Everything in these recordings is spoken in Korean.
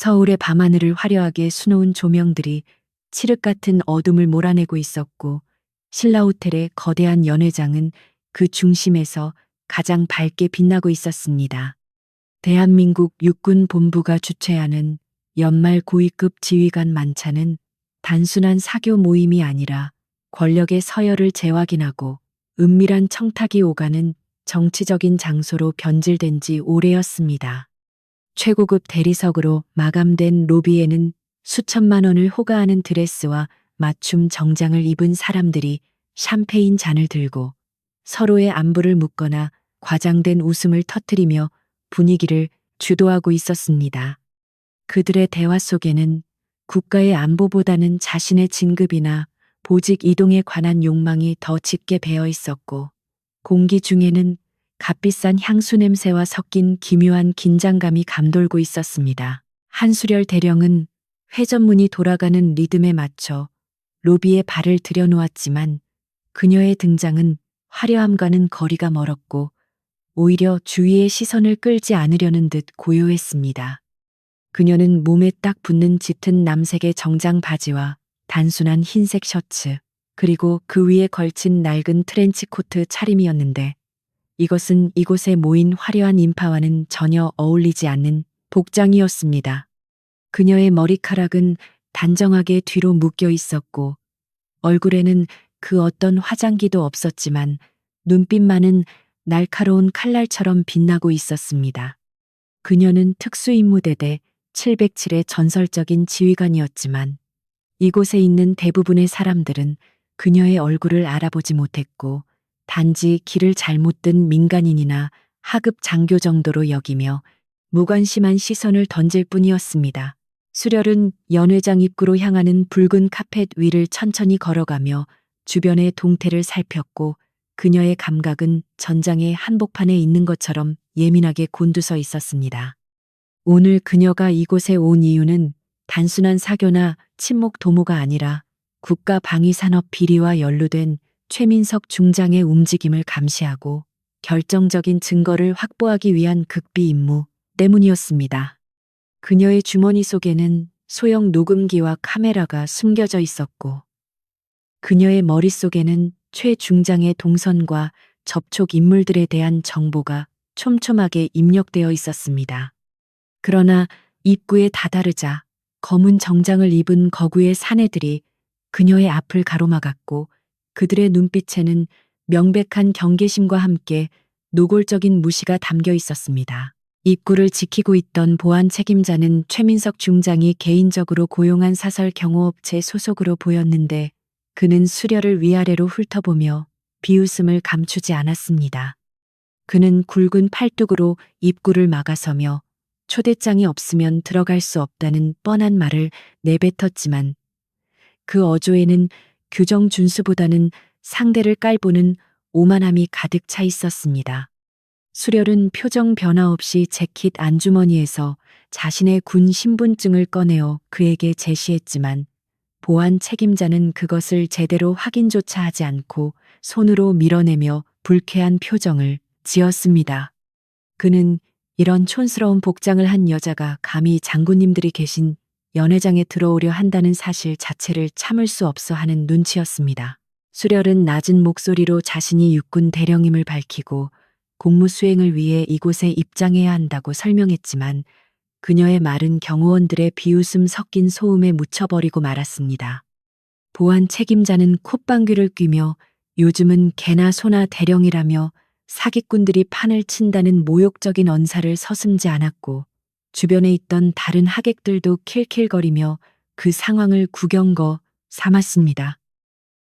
서울의 밤하늘을 화려하게 수놓은 조명들이 칠흑 같은 어둠을 몰아내고 있었고, 신라호텔의 거대한 연회장은 그 중심에서 가장 밝게 빛나고 있었습니다. 대한민국 육군본부가 주최하는 연말 고위급 지휘관 만찬은 단순한 사교 모임이 아니라 권력의 서열을 재확인하고 은밀한 청탁이 오가는 정치적인 장소로 변질된 지 오래였습니다. 최고급 대리석으로 마감된 로비에는 수천만 원을 호가하는 드레스와 맞춤 정장을 입은 사람들이 샴페인 잔을 들고 서로의 안부를 묻거나 과장된 웃음을 터뜨리며 분위기를 주도하고 있었습니다. 그들의 대화 속에는 국가의 안보보다는 자신의 진급이나 보직 이동에 관한 욕망이 더 짙게 배어 있었고, 공기 중에는 값비싼 향수 냄새와 섞인 기묘한 긴장감이 감돌고 있었습니다. 한수렬 대령은 회전문이 돌아가는 리듬에 맞춰 로비에 발을 들여놓았지만 그녀의 등장은 화려함과는 거리가 멀었고 오히려 주위의 시선을 끌지 않으려는 듯 고요했습니다. 그녀는 몸에 딱 붙는 짙은 남색의 정장 바지와 단순한 흰색 셔츠, 그리고 그 위에 걸친 낡은 트렌치 코트 차림이었는데, 이것은 이곳에 모인 화려한 인파와는 전혀 어울리지 않는 복장이었습니다. 그녀의 머리카락은 단정하게 뒤로 묶여 있었고, 얼굴에는 그 어떤 화장기도 없었지만 눈빛만은 날카로운 칼날처럼 빛나고 있었습니다. 그녀는 특수임무대대 707의 전설적인 지휘관이었지만 이곳에 있는 대부분의 사람들은 그녀의 얼굴을 알아보지 못했고 단지 길을 잘못 든 민간인이나 하급 장교 정도로 여기며 무관심한 시선을 던질 뿐이었습니다. 수렬은 연회장 입구로 향하는 붉은 카펫 위를 천천히 걸어가며 주변의 동태를 살폈고, 그녀의 감각은 전장의 한복판에 있는 것처럼 예민하게 곤두서 있었습니다. 오늘 그녀가 이곳에 온 이유는 단순한 사교나 친목 도모가 아니라 국가 방위산업 비리와 연루된 최민석 중장의 움직임을 감시하고 결정적인 증거를 확보하기 위한 극비 임무 때문이었습니다. 그녀의 주머니 속에는 소형 녹음기와 카메라가 숨겨져 있었고, 그녀의 머릿속에는 최 중장의 동선과 접촉 인물들에 대한 정보가 촘촘하게 입력되어 있었습니다. 그러나 입구에 다다르자 검은 정장을 입은 거구의 사내들이 그녀의 앞을 가로막았고, 그들의 눈빛에는 명백한 경계심과 함께 노골적인 무시가 담겨 있었습니다. 입구를 지키고 있던 보안 책임자는 최민석 중장이 개인적으로 고용한 사설 경호업체 소속으로 보였는데, 그는 수려를 위아래로 훑어보며 비웃음을 감추지 않았습니다. 그는 굵은 팔뚝으로 입구를 막아서며 초대장이 없으면 들어갈 수 없다는 뻔한 말을 내뱉었지만, 그 어조에는 규정 준수보다는 상대를 깔보는 오만함이 가득 차 있었습니다. 수렬은 표정 변화 없이 재킷 안주머니에서 자신의 군 신분증을 꺼내어 그에게 제시했지만, 보안 책임자는 그것을 제대로 확인조차 하지 않고 손으로 밀어내며 불쾌한 표정을 지었습니다. 그는 이런 촌스러운 복장을 한 여자가 감히 장군님들이 계신 연회장에 들어오려 한다는 사실 자체를 참을 수 없어 하는 눈치였습니다. 수렬은 낮은 목소리로 자신이 육군 대령임을 밝히고 공무 수행을 위해 이곳에 입장해야 한다고 설명했지만, 그녀의 말은 경호원들의 비웃음 섞인 소음에 묻혀버리고 말았습니다. 보안 책임자는 콧방귀를 뀌며 요즘은 개나 소나 대령이라며 사기꾼들이 판을 친다는 모욕적인 언사를 서슴지 않았고, 주변에 있던 다른 하객들도 킬킬거리며 그 상황을 구경거 삼았습니다.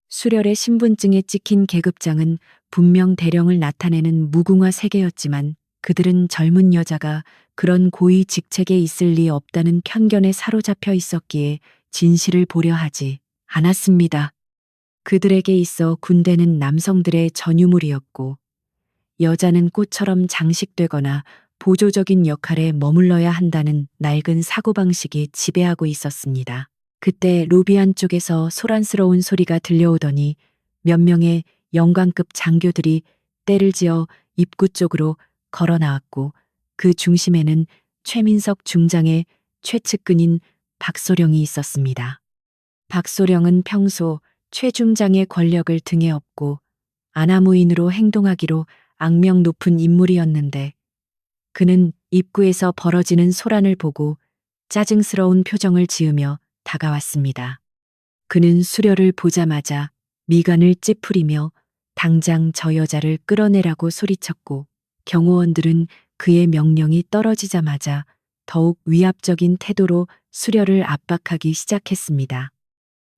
수렬의 신분증에 찍힌 계급장은 분명 대령을 나타내는 무궁화 세계였지만, 그들은 젊은 여자가 그런 고위 직책에 있을 리 없다는 편견에 사로잡혀 있었기에 진실을 보려 하지 않았습니다. 그들에게 있어 군대는 남성들의 전유물이었고, 여자는 꽃처럼 장식되거나 보조적인 역할에 머물러야 한다는 낡은 사고방식이 지배하고 있었습니다. 그때 로비 안쪽에서 소란스러운 소리가 들려오더니 몇 명의 영관급 장교들이 때를 지어 입구 쪽으로 걸어 나왔고, 그 중심에는 최민석 중장의 최측근인 박소령이 있었습니다. 박소령은 평소 최 중장의 권력을 등에 업고 아나무인으로 행동하기로 악명 높은 인물이었는데 그는 입구에서 벌어지는 소란을 보고 짜증스러운 표정을 지으며 다가왔습니다. 그는 수려를 보자마자 미간을 찌푸리며 당장 저 여자를 끌어내라고 소리쳤고 경호원들은 그의 명령이 떨어지자마자 더욱 위압적인 태도로 수려를 압박하기 시작했습니다.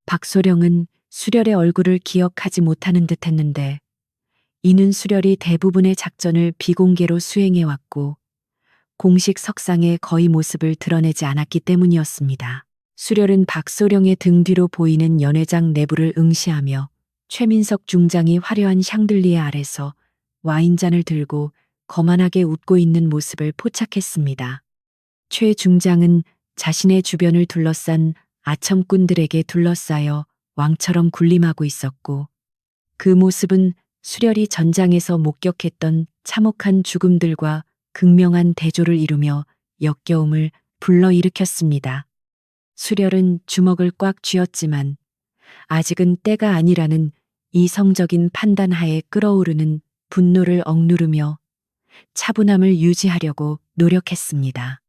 박소령은 수려의 얼굴을 기억하지 못하는 듯 했는데 이는 수려이 대부분의 작전을 비공개로 수행해왔고 공식 석상에 거의 모습을 드러내지 않았기 때문이었습니다. 수려는 박소령의 등 뒤로 보이는 연회장 내부를 응시하며 최민석 중장이 화려한 샹들리에 아래서 와인잔을 들고 거만하게 웃고 있는 모습을 포착했습니다. 최 중장은 자신의 주변을 둘러싼 아첨꾼들에게 둘러싸여 왕처럼 군림하고 있었고 그 모습은 수렬이 전장에서 목격했던 참혹한 죽음들과 극명한 대조를 이루며 역겨움을 불러일으켰습니다. 수렬은 주먹을 꽉 쥐었지만 아직은 때가 아니라는 이성적인 판단하에 끓어오르는 분노를 억누르며 차분함을 유지하려고 노력했습니다.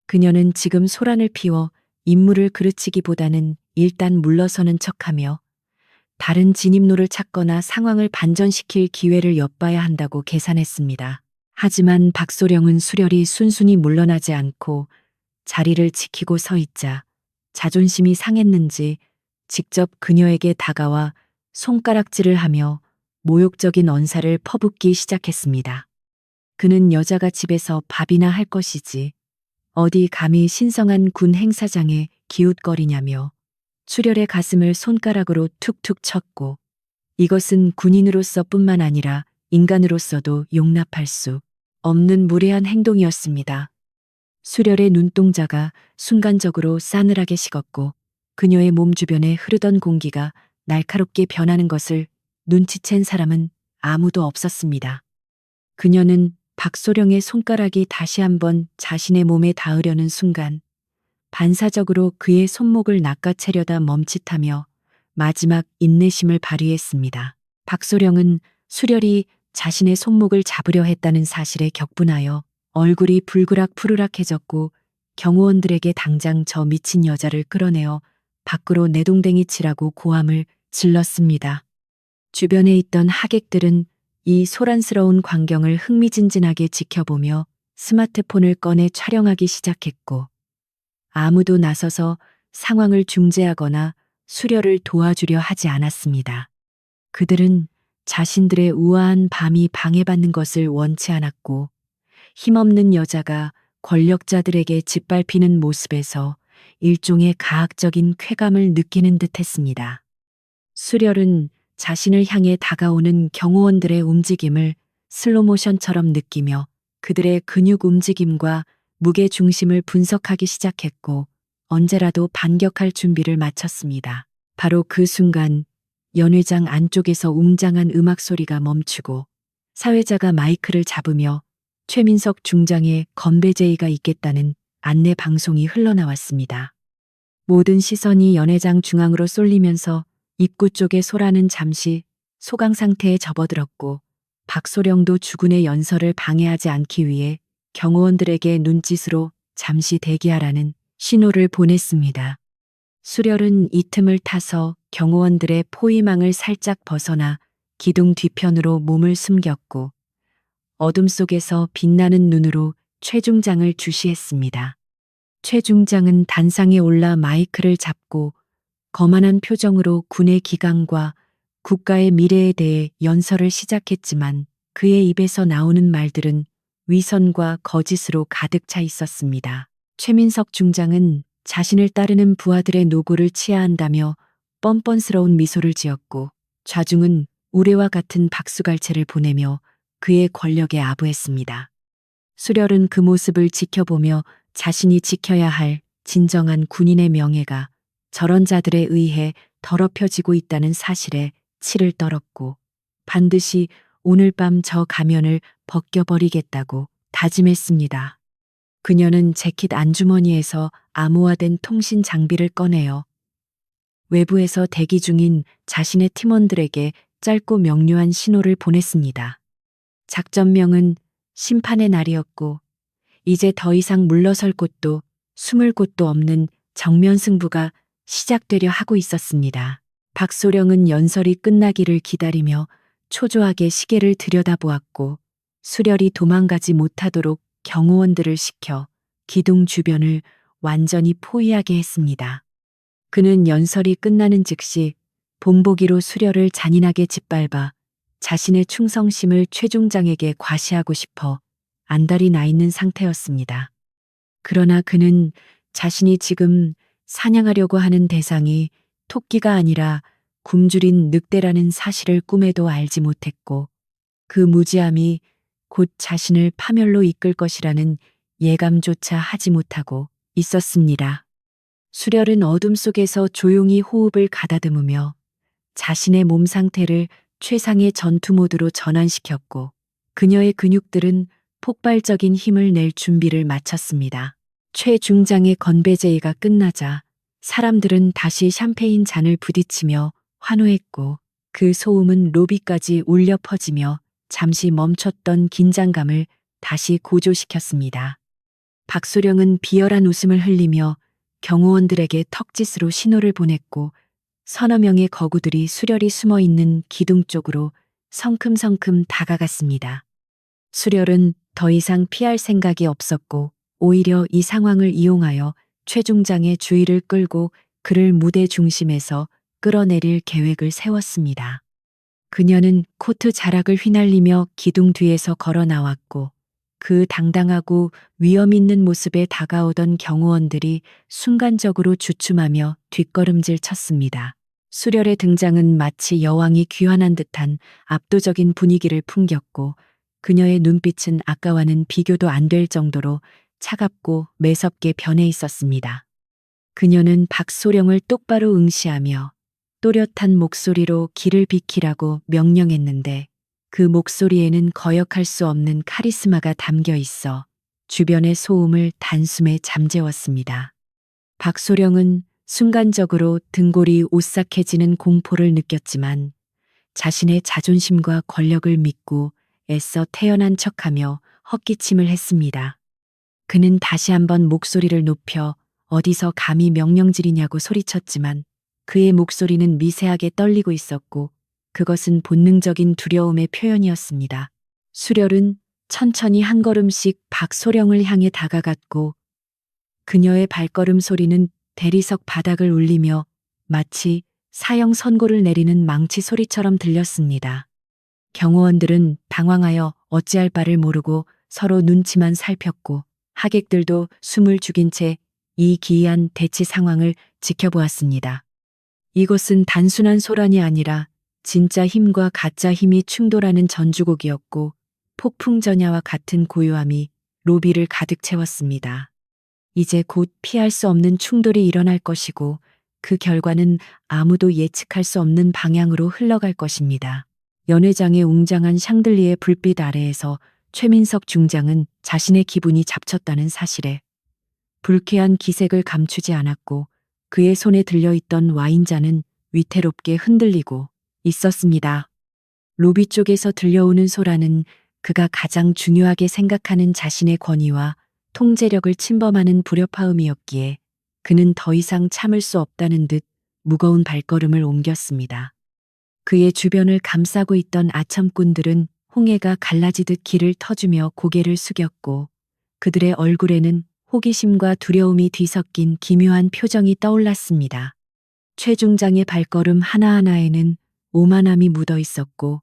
그녀는 지금 소란을 피워 임무를 그르치기보다는 일단 물러서는 척하며 다른 진입로를 찾거나 상황을 반전시킬 기회를 엿봐야 한다고 계산했습니다. 하지만 박소령은 수렬이 순순히 물러나지 않고 자리를 지키고 서 있자 자존심이 상했는지 직접 그녀에게 다가와 손가락질을 하며 모욕적인 언사를 퍼붓기 시작했습니다. 그는 여자가 집에서 밥이나 할 것이지 어디 감히 신성한 군 행사장에 기웃거리냐며 수렬의 가슴을 손가락으로 툭툭 쳤고 이것은 군인으로서뿐만 아니라 인간으로서도 용납할 수 없는 무례한 행동이었습니다. 수렬의 눈동자가 순간적으로 싸늘하게 식었고 그녀의 몸 주변에 흐르던 공기가 날카롭게 변하는 것을 눈치챈 사람은 아무도 없었습니다. 그녀는 박소령의 손가락이 다시 한번 자신의 몸에 닿으려는 순간 반사적으로 그의 손목을 낚아채려다 멈칫하며 마지막 인내심을 발휘했습니다. 박소령은 수렬이 자신의 손목을 잡으려 했다는 사실에 격분하여 얼굴이 불그락 푸르락해졌고 경호원들에게 당장 저 미친 여자를 끌어내어 밖으로 내동댕이 치라고 고함을 질렀습니다. 주변에 있던 하객들은 이 소란스러운 광경을 흥미진진하게 지켜보며 스마트폰을 꺼내 촬영하기 시작했고 아무도 나서서 상황을 중재하거나 수려를 도와주려 하지 않았습니다. 그들은 자신들의 우아한 밤이 방해받는 것을 원치 않았고 힘없는 여자가 권력자들에게 짓밟히는 모습에서 일종의 가학적인 쾌감을 느끼는 듯했습니다. 수렬은 자신을 향해 다가오는 경호원들의 움직임을 슬로모션처럼 느끼며 그들의 근육 움직임과 무게 중심을 분석하기 시작했고 언제라도 반격할 준비를 마쳤습니다. 바로 그 순간 연회장 안쪽에서 웅장한 음악 소리가 멈추고 사회자가 마이크를 잡으며 최민석 중장의 건배 제의가 있겠다는 안내 방송이 흘러나왔습니다. 모든 시선이 연회장 중앙으로 쏠리면서 입구 쪽의 소란은 잠시 소강 상태에 접어들었고 박소령도 주군의 연설을 방해하지 않기 위해 경호원들에게 눈짓으로 잠시 대기하라는 신호를 보냈습니다. 수렬은 이 틈을 타서 경호원들의 포위망을 살짝 벗어나 기둥 뒤편으로 몸을 숨겼고 어둠 속에서 빛나는 눈으로 최 중장을 주시했습니다. 최 중장은 단상에 올라 마이크를 잡고 거만한 표정으로 군의 기강과 국가의 미래에 대해 연설을 시작했지만 그의 입에서 나오는 말들은 위선과 거짓으로 가득 차 있었습니다. 최민석 중장은 자신을 따르는 부하들의 노고를 치하한다며 뻔뻔스러운 미소를 지었고 좌중은 우레와 같은 박수갈채를 보내며 그의 권력에 아부했습니다. 수렬은 그 모습을 지켜보며 자신이 지켜야 할 진정한 군인의 명예가 저런 자들에 의해 더럽혀지고 있다는 사실에 치를 떨었고 반드시 오늘 밤 저 가면을 벗겨버리겠다고 다짐했습니다. 그녀는 재킷 안주머니에서 암호화된 통신 장비를 꺼내어 외부에서 대기 중인 자신의 팀원들에게 짧고 명료한 신호를 보냈습니다. 작전명은 심판의 날이었고 이제 더 이상 물러설 곳도 숨을 곳도 없는 정면 승부가 시작되려 하고 있었습니다. 박소령은 연설이 끝나기를 기다리며 초조하게 시계를 들여다보았고 수렬이 도망가지 못하도록 경호원들을 시켜 기둥 주변을 완전히 포위하게 했습니다. 그는 연설이 끝나는 즉시 본보기로 수렬을 잔인하게 짓밟아 자신의 충성심을 최중장에게 과시하고 싶어 안달이 나 있는 상태였습니다. 그러나 그는 자신이 지금 사냥하려고 하는 대상이 토끼가 아니라 굶주린 늑대라는 사실을 꿈에도 알지 못했고 그 무지함이 곧 자신을 파멸로 이끌 것이라는 예감조차 하지 못하고 있었습니다. 수렬은 어둠 속에서 조용히 호흡을 가다듬으며 자신의 몸 상태를 최상의 전투 모드로 전환시켰고 그녀의 근육들은 폭발적인 힘을 낼 준비를 마쳤습니다. 최중장의 건배제의가 끝나자 사람들은 다시 샴페인 잔을 부딪히며 환호했고 그 소음은 로비까지 울려 퍼지며 잠시 멈췄던 긴장감을 다시 고조시켰습니다. 박소령은 비열한 웃음을 흘리며 경호원들에게 턱짓으로 신호를 보냈고 서너 명의 거구들이 수렬이 숨어 있는 기둥 쪽으로 성큼성큼 다가갔습니다. 수렬은 더 이상 피할 생각이 없었고 오히려 이 상황을 이용하여 최중장의 주의를 끌고 그를 무대 중심에서 끌어내릴 계획을 세웠습니다. 그녀는 코트 자락을 휘날리며 기둥 뒤에서 걸어 나왔고 그 당당하고 위험 있는 모습에 다가오던 경호원들이 순간적으로 주춤하며 뒷걸음질 쳤습니다. 수렬의 등장은 마치 여왕이 귀환한 듯한 압도적인 분위기를 풍겼고 그녀의 눈빛은 아까와는 비교도 안 될 정도로 차갑고 매섭게 변해 있었습니다. 그녀는 박소령을 똑바로 응시하며 또렷한 목소리로 길을 비키라고 명령했는데 그 목소리에는 거역할 수 없는 카리스마가 담겨 있어 주변의 소음을 단숨에 잠재웠습니다. 박소령은 순간적으로 등골이 오싹해지는 공포를 느꼈지만 자신의 자존심과 권력을 믿고 애써 태연한 척하며 헛기침을 했습니다. 그는 다시 한번 목소리를 높여 어디서 감히 명령질이냐고 소리쳤지만 그의 목소리는 미세하게 떨리고 있었고 그것은 본능적인 두려움의 표현이었습니다. 수렬은 천천히 한 걸음씩 박소령을 향해 다가갔고 그녀의 발걸음 소리는 대리석 바닥을 울리며 마치 사형 선고를 내리는 망치 소리처럼 들렸습니다. 경호원들은 당황하여 어찌할 바를 모르고 서로 눈치만 살폈고 하객들도 숨을 죽인 채 이 기이한 대치 상황을 지켜보았습니다. 이것은 단순한 소란이 아니라 진짜 힘과 가짜 힘이 충돌하는 전주곡이었고 폭풍전야와 같은 고요함이 로비를 가득 채웠습니다. 이제 곧 피할 수 없는 충돌이 일어날 것이고 그 결과는 아무도 예측할 수 없는 방향으로 흘러갈 것입니다. 연회장의 웅장한 샹들리에 불빛 아래에서 최민석 중장은 자신의 기분이 잡쳤다는 사실에 불쾌한 기색을 감추지 않았고 그의 손에 들려있던 와인잔은 위태롭게 흔들리고 있었습니다. 로비 쪽에서 들려오는 소란은 그가 가장 중요하게 생각하는 자신의 권위와 통제력을 침범하는 불협화음이었기에 그는 더 이상 참을 수 없다는 듯 무거운 발걸음을 옮겼습니다. 그의 주변을 감싸고 있던 아첨꾼들은 홍해가 갈라지듯 길을 터주며 고개를 숙였고 그들의 얼굴에는 호기심과 두려움이 뒤섞인 기묘한 표정이 떠올랐습니다. 최중장의 발걸음 하나하나에는 오만함이 묻어 있었고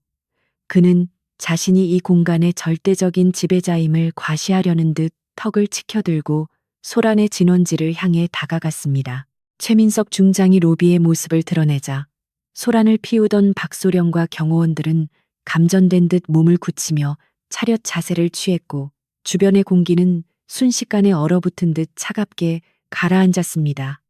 그는 자신이 이 공간의 절대적인 지배자임을 과시하려는 듯 턱을 치켜들고 소란의 진원지를 향해 다가갔습니다. 최민석 중장이 로비의 모습을 드러내자 소란을 피우던 박소령과 경호원들은 감전된 듯 몸을 굳히며 차렷 자세를 취했고 주변의 공기는 순식간에 얼어붙은 듯 차갑게 가라앉았습니다.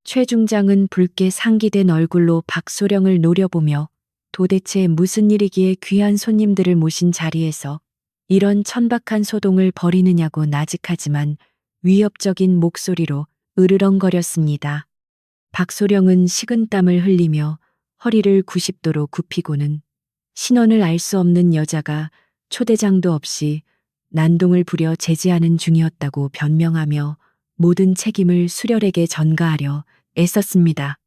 최 중장은 붉게 상기된 얼굴로 박소령을 노려보며 도대체 무슨 일이기에 귀한 손님들을 모신 자리에서 이런 천박한 소동을 벌이느냐고 나직하지만 위협적인 목소리로 으르렁거렸습니다. 박소령은 식은땀을 흘리며 허리를 90도로 굽히고는 신원을 알 수 없는 여자가 초대장도 없이 난동을 부려 제지하는 중이었다고 변명하며 모든 책임을 수렬에게 전가하려 애썼습니다.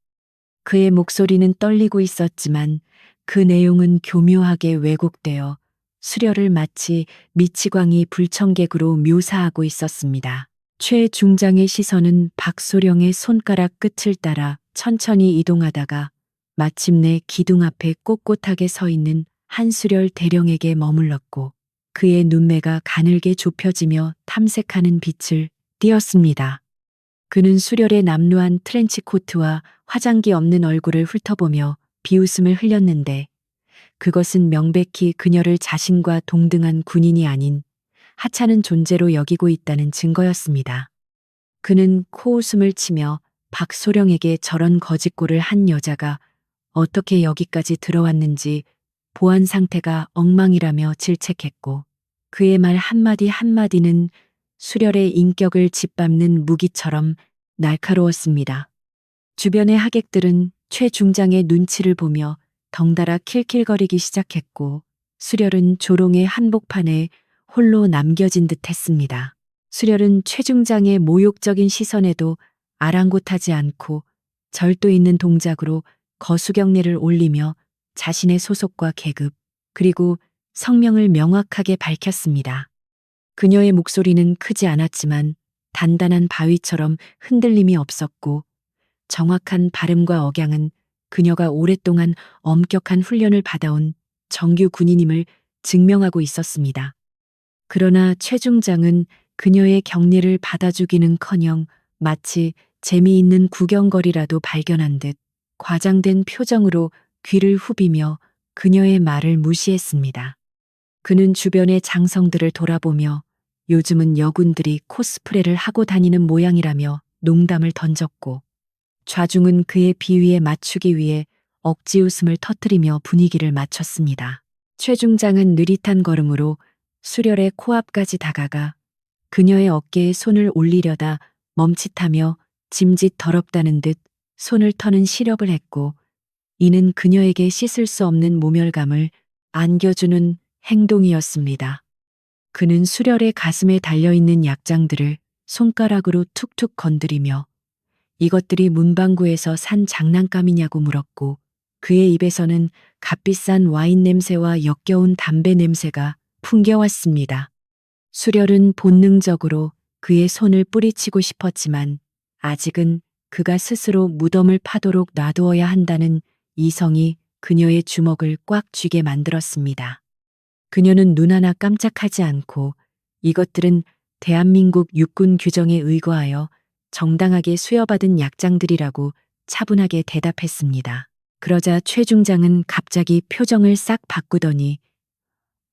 그의 목소리는 떨리고 있었지만 그 내용은 교묘하게 왜곡되어 수려를 마치 미치광이 불청객으로 묘사하고 있었습니다. 최 중장의 시선은 박소령의 손가락 끝을 따라 천천히 이동하다가 마침내 기둥 앞에 꼿꼿하게 서 있는 한수렬 대령에게 머물렀고 그의 눈매가 가늘게 좁혀지며 탐색하는 빛을 띄었습니다. 그는 수렬의 남루한 트렌치 코트와 화장기 없는 얼굴을 훑어보며 비웃음을 흘렸는데 그것은 명백히 그녀를 자신과 동등한 군인이 아닌 하찮은 존재로 여기고 있다는 증거였습니다. 그는 코웃음을 치며 박소령에게 저런 거짓골을 한 여자가 어떻게 여기까지 들어왔는지 보안 상태가 엉망이라며 질책했고 그의 말 한마디 한마디는 수렬의 인격을 짓밟는 무기처럼 날카로웠습니다. 주변의 하객들은 최 중장의 눈치를 보며 덩달아 킬킬거리기 시작했고 수렬은 조롱의 한복판에 홀로 남겨진 듯 했습니다. 수렬은 최 중장의 모욕적인 시선에도 아랑곳하지 않고 절도 있는 동작으로 거수경례를 올리며 자신의 소속과 계급 그리고 성명을 명확하게 밝혔습니다. 그녀의 목소리는 크지 않았지만 단단한 바위처럼 흔들림이 없었고 정확한 발음과 억양은 그녀가 오랫동안 엄격한 훈련을 받아온 정규 군인임을 증명하고 있었습니다. 그러나 최 중장은 그녀의 격리를 받아주기는커녕 마치 재미있는 구경거리라도 발견한 듯 과장된 표정으로 귀를 후비며 그녀의 말을 무시했습니다. 그는 주변의 장성들을 돌아보며 요즘은 여군들이 코스프레를 하고 다니는 모양이라며 농담을 던졌고 좌중은 그의 비위에 맞추기 위해 억지 웃음을 터뜨리며 분위기를 맞췄습니다. 최 중장은 느릿한 걸음으로 수렬의 코앞까지 다가가 그녀의 어깨에 손을 올리려다 멈칫하며 짐짓 더럽다는 듯 손을 터는 시렵을 했고 이는 그녀에게 씻을 수 없는 모멸감을 안겨주는 행동이었습니다. 그는 수렬의 가슴에 달려있는 약장들을 손가락으로 툭툭 건드리며 이것들이 문방구에서 산 장난감이냐고 물었고 그의 입에서는 값비싼 와인 냄새와 역겨운 담배 냄새가 풍겨왔습니다. 수렬은 본능적으로 그의 손을 뿌리치고 싶었지만 아직은 그가 스스로 무덤을 파도록 놔두어야 한다는 이성이 그녀의 주먹을 꽉 쥐게 만들었습니다. 그녀는 눈 하나 깜짝하지 않고 이것들은 대한민국 육군 규정에 의거하여 정당하게 수여받은 약장들이라고 차분하게 대답했습니다. 그러자 최 중장은 갑자기 표정을 싹 바꾸더니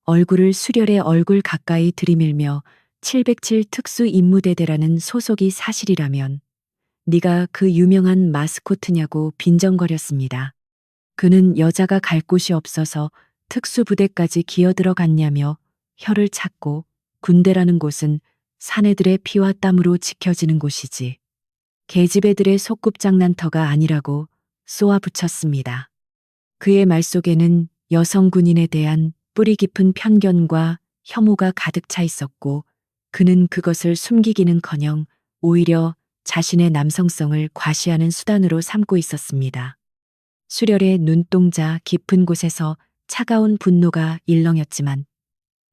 얼굴을 수렬의 얼굴 가까이 들이밀며 707 특수 임무대대라는 소속이 사실이라면 네가 그 유명한 마스코트냐고 빈정거렸습니다. 그는 여자가 갈 곳이 없어서 특수부대까지 기어들어갔냐며 혀를 찼고 군대라는 곳은 사내들의 피와 땀으로 지켜지는 곳이지 계집애들의 소꿉장난터가 아니라고 쏘아붙였습니다. 그의 말 속에는 여성 군인에 대한 뿌리 깊은 편견과 혐오가 가득 차 있었고 그는 그것을 숨기기는커녕 오히려 자신의 남성성을 과시하는 수단으로 삼고 있었습니다. 수렬의 눈동자 깊은 곳에서 차가운 분노가 일렁였지만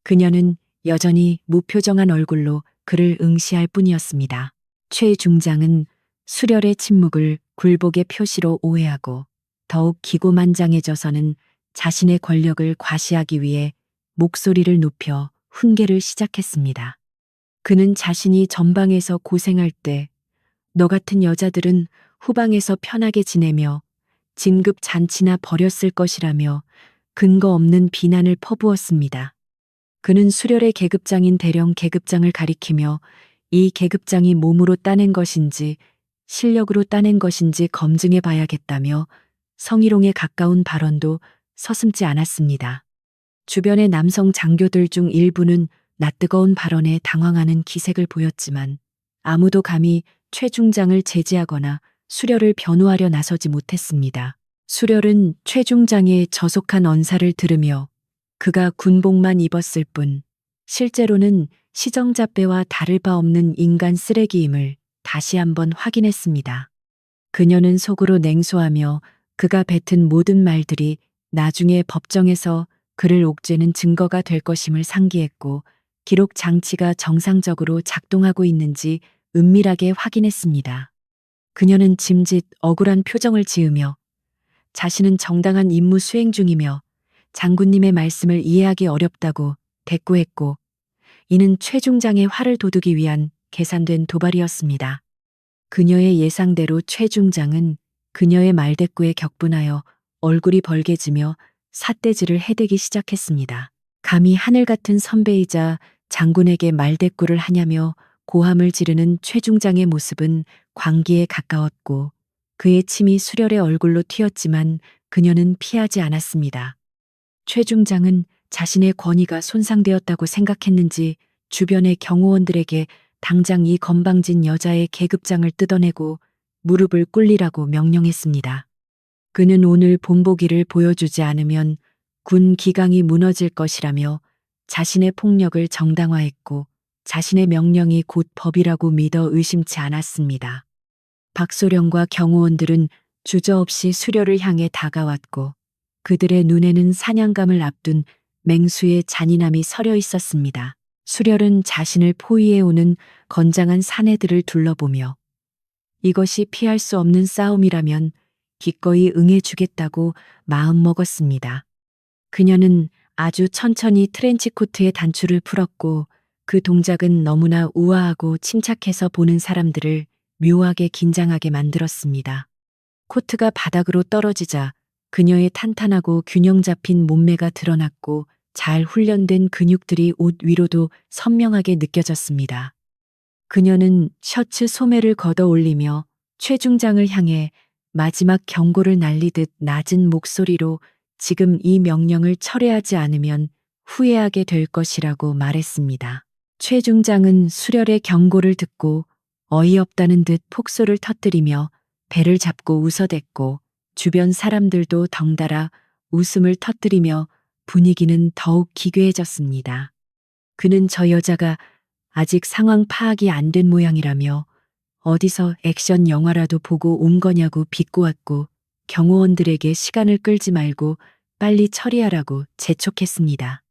그녀는 여전히 무표정한 얼굴로 그를 응시할 뿐이었습니다. 최 중장은 수렬의 침묵을 굴복의 표시로 오해하고 더욱 기고만장해져서는 자신의 권력을 과시하기 위해 목소리를 높여 훈계를 시작했습니다. 그는 자신이 전방에서 고생할 때 너 같은 여자들은 후방에서 편하게 지내며 진급 잔치나 벌였을 것이라며 근거 없는 비난을 퍼부었습니다. 그는 수렬의 계급장인 대령 계급장을 가리키며 이 계급장이 몸으로 따낸 것인지 실력으로 따낸 것인지 검증해 봐야겠다며 성희롱에 가까운 발언도 서슴지 않았습니다. 주변의 남성 장교들 중 일부는 낯뜨거운 발언에 당황하는 기색을 보였지만 아무도 감히 최 중장을 제지하거나 수려를 변호하려 나서지 못했습니다. 수렬은 최 중장의 저속한 언사를 들으며 그가 군복만 입었을 뿐 실제로는 시정잡배와 다를 바 없는 인간 쓰레기임을 다시 한번 확인했습니다. 그녀는 속으로 냉소하며 그가 뱉은 모든 말들이 나중에 법정에서 그를 옥죄는 증거가 될 것임을 상기했고 기록 장치가 정상적으로 작동하고 있는지 은밀하게 확인했습니다. 그녀는 짐짓 억울한 표정을 지으며 자신은 정당한 임무 수행 중이며 장군님의 말씀을 이해하기 어렵다고 대꾸했고 이는 최 중장의 화를 돋우기 위한 계산된 도발이었습니다. 그녀의 예상대로 최 중장은 그녀의 말대꾸에 격분하여 얼굴이 벌개지며 삿대질을 해대기 시작했습니다. 감히 하늘 같은 선배이자 장군에게 말대꾸를 하냐며 고함을 지르는 최 중장의 모습은 광기에 가까웠고 그의 침이 수렬의 얼굴로 튀었지만 그녀는 피하지 않았습니다. 최 중장은 자신의 권위가 손상되었다고 생각했는지 주변의 경호원들에게 당장 이 건방진 여자의 계급장을 뜯어내고 무릎을 꿇리라고 명령했습니다. 그는 오늘 본보기를 보여주지 않으면 군 기강이 무너질 것이라며 자신의 폭력을 정당화했고 자신의 명령이 곧 법이라고 믿어 의심치 않았습니다. 박소령과 경호원들은 주저없이 수려를 향해 다가왔고 그들의 눈에는 사냥감을 앞둔 맹수의 잔인함이 서려 있었습니다. 수렬은 자신을 포위해 오는 건장한 사내들을 둘러보며 이것이 피할 수 없는 싸움이라면 기꺼이 응해주겠다고 마음먹었습니다. 그녀는 아주 천천히 트렌치코트의 단추를 풀었고 그 동작은 너무나 우아하고 침착해서 보는 사람들을 묘하게 긴장하게 만들었습니다. 코트가 바닥으로 떨어지자 그녀의 탄탄하고 균형 잡힌 몸매가 드러났고 잘 훈련된 근육들이 옷 위로도 선명하게 느껴졌습니다. 그녀는 셔츠 소매를 걷어 올리며 최 중장을 향해 마지막 경고를 날리듯 낮은 목소리로 지금 이 명령을 철회하지 않으면 후회하게 될 것이라고 말했습니다. 최 중장은 수렬의 경고를 듣고 어이없다는 듯 폭소를 터뜨리며 배를 잡고 웃어댔고 주변 사람들도 덩달아 웃음을 터뜨리며 분위기는 더욱 기괴해졌습니다. 그는 저 여자가 아직 상황 파악이 안 된 모양이라며 어디서 액션 영화라도 보고 온 거냐고 비꼬았고 경호원들에게 시간을 끌지 말고 빨리 처리하라고 재촉했습니다.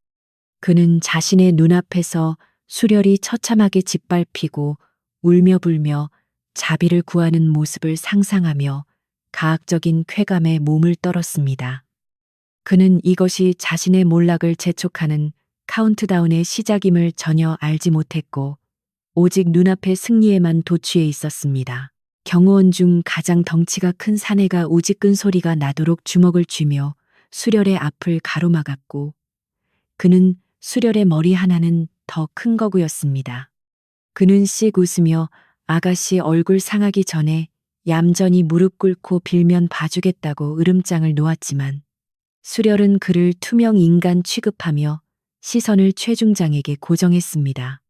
그는 자신의 눈앞에서 수렬이 처참하게 짓밟히고 울며 불며 자비를 구하는 모습을 상상하며 가학적인 쾌감에 몸을 떨었습니다. 그는 이것이 자신의 몰락을 재촉하는 카운트다운의 시작임을 전혀 알지 못했고 오직 눈앞의 승리에만 도취해 있었습니다. 경호원 중 가장 덩치가 큰 사내가 우지끈 소리가 나도록 주먹을 쥐며 수렬의 앞을 가로막았고 그는 수렬의 머리 하나는 더 큰 거구였습니다. 그는 씩 웃으며 아가씨 얼굴 상하기 전에 얌전히 무릎 꿇고 빌면 봐주겠다고 으름장을 놓았지만 수렬은 그를 투명 인간 취급하며 시선을 최 중장에게 고정했습니다.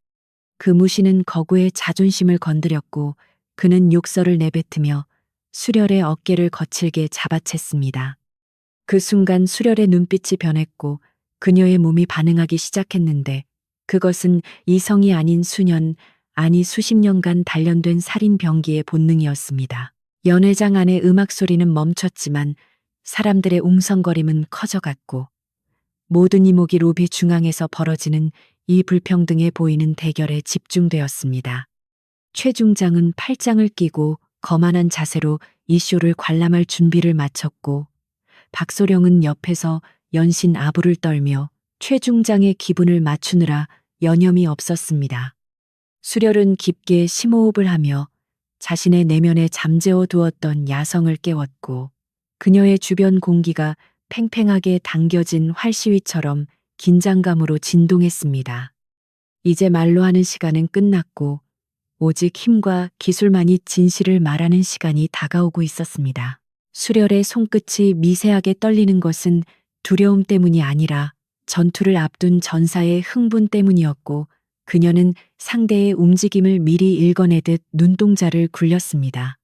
그 무시는 거구의 자존심을 건드렸고 그는 욕설을 내뱉으며 수렬의 어깨를 거칠게 잡아챘습니다. 그 순간 수렬의 눈빛이 변했고 그녀의 몸이 반응하기 시작했는데 그것은 이성이 아닌 수년, 아니 수십 년간 단련된 살인 병기의 본능이었습니다. 연회장 안의 음악 소리는 멈췄지만 사람들의 웅성거림은 커져갔고 모든 이목이 로비 중앙에서 벌어지는 이 불평등해 보이는 대결에 집중되었습니다. 최 중장은 팔짱을 끼고 거만한 자세로 이 쇼를 관람할 준비를 마쳤고 박소령은 옆에서 연신 아부를 떨며 최 중장의 기분을 맞추느라 여념이 없었습니다. 수렬은 깊게 심호흡을 하며 자신의 내면에 잠재워 두었던 야성을 깨웠고 그녀의 주변 공기가 팽팽하게 당겨진 활시위처럼 긴장감으로 진동했습니다. 이제 말로 하는 시간은 끝났고 오직 힘과 기술만이 진실을 말하는 시간이 다가오고 있었습니다. 수렬의 손끝이 미세하게 떨리는 것은 두려움 때문이 아니라 전투를 앞둔 전사의 흥분 때문이었고 그녀는 상대의 움직임을 미리 읽어내듯 눈동자를 굴렸습니다.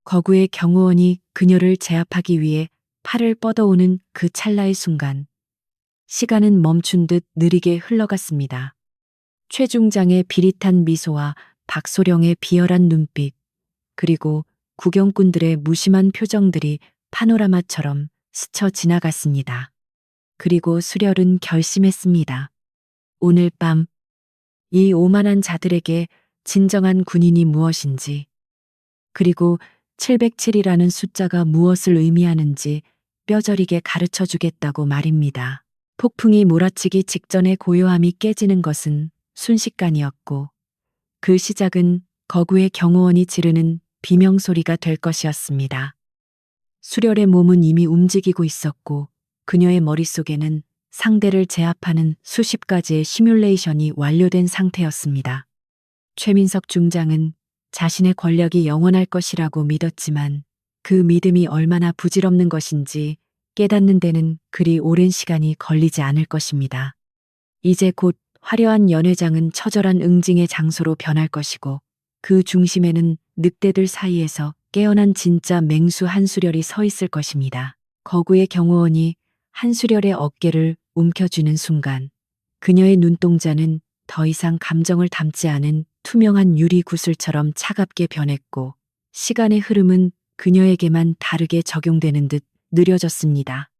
거구의 경호원이 그녀를 제압하기 위해 팔을 뻗어오는 그 찰나의 순간 시간은 멈춘 듯 느리게 흘러갔습니다. 최중장의 비릿한 미소와 박소령의 비열한 눈빛, 그리고 구경꾼들의 무심한 표정들이 파노라마처럼 스쳐 지나갔습니다. 그리고 수렬은 결심했습니다. 오늘 밤 이 오만한 자들에게 진정한 군인이 무엇인지, 그리고 707이라는 숫자가 무엇을 의미하는지 뼈저리게 가르쳐 주겠다고 말입니다. 폭풍이 몰아치기 직전에 고요함이 깨지는 것은 순식간이었고 그 시작은 거구의 경호원이 지르는 비명소리가 될 것이었습니다. 수렬의 몸은 이미 움직이고 있었고 그녀의 머릿속에는 상대를 제압하는 수십 가지의 시뮬레이션이 완료된 상태였습니다. 최민석 중장은 자신의 권력이 영원할 것이라고 믿었지만 그 믿음이 얼마나 부질없는 것인지 깨닫는 데는 그리 오랜 시간이 걸리지 않을 것입니다. 이제 곧 화려한 연회장은 처절한 응징의 장소로 변할 것이고 그 중심에는 늑대들 사이에서 깨어난 진짜 맹수 한수렬이 서 있을 것입니다. 거구의 경호원이 한수렬의 어깨를 움켜쥐는 순간 그녀의 눈동자는 더 이상 감정을 담지 않은 투명한 유리 구슬처럼 차갑게 변했고 시간의 흐름은 그녀에게만 다르게 적용되는 듯 느려졌습니다.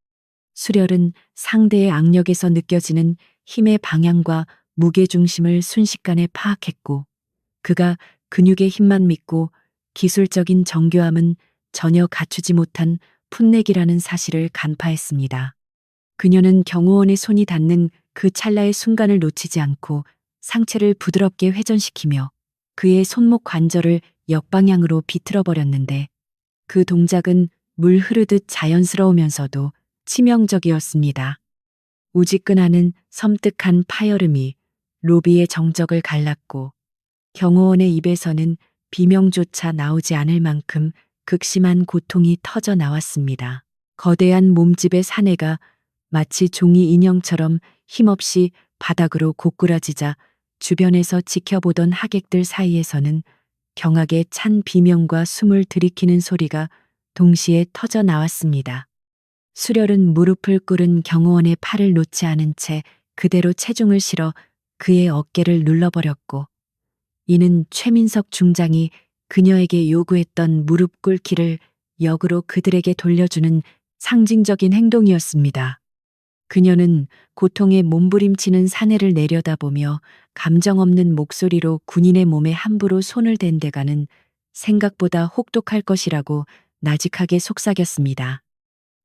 수렬은 상대의 악력에서 느껴지는 힘의 방향과 무게중심을 순식간에 파악했고 그가 근육의 힘만 믿고 기술적인 정교함은 전혀 갖추지 못한 풋내기라는 사실을 간파했습니다. 그녀는 경호원의 손이 닿는 그 찰나의 순간을 놓치지 않고 상체를 부드럽게 회전시키며 그의 손목 관절을 역방향으로 비틀어 버렸는데 그 동작은 물 흐르듯 자연스러우면서도 치명적이었습니다. 우지끈하는 섬뜩한 파열음이 로비의 정적을 갈랐고 경호원의 입에서는 비명조차 나오지 않을 만큼 극심한 고통이 터져 나왔습니다. 거대한 몸집의 사내가 마치 종이 인형처럼 힘없이 바닥으로 고꾸라지자 주변에서 지켜보던 하객들 사이에서는 경악에 찬 비명과 숨을 들이키는 소리가 동시에 터져 나왔습니다. 수렬은 무릎을 꿇은 경호원의 팔을 놓지 않은 채 그대로 체중을 실어 그의 어깨를 눌러버렸고 이는 최민석 중장이 그녀에게 요구했던 무릎 꿇기를 역으로 그들에게 돌려주는 상징적인 행동이었습니다. 그녀는 고통에 몸부림치는 사내를 내려다보며 감정 없는 목소리로 군인의 몸에 함부로 손을 댄 데가는 생각보다 혹독할 것이라고 나직하게 속삭였습니다.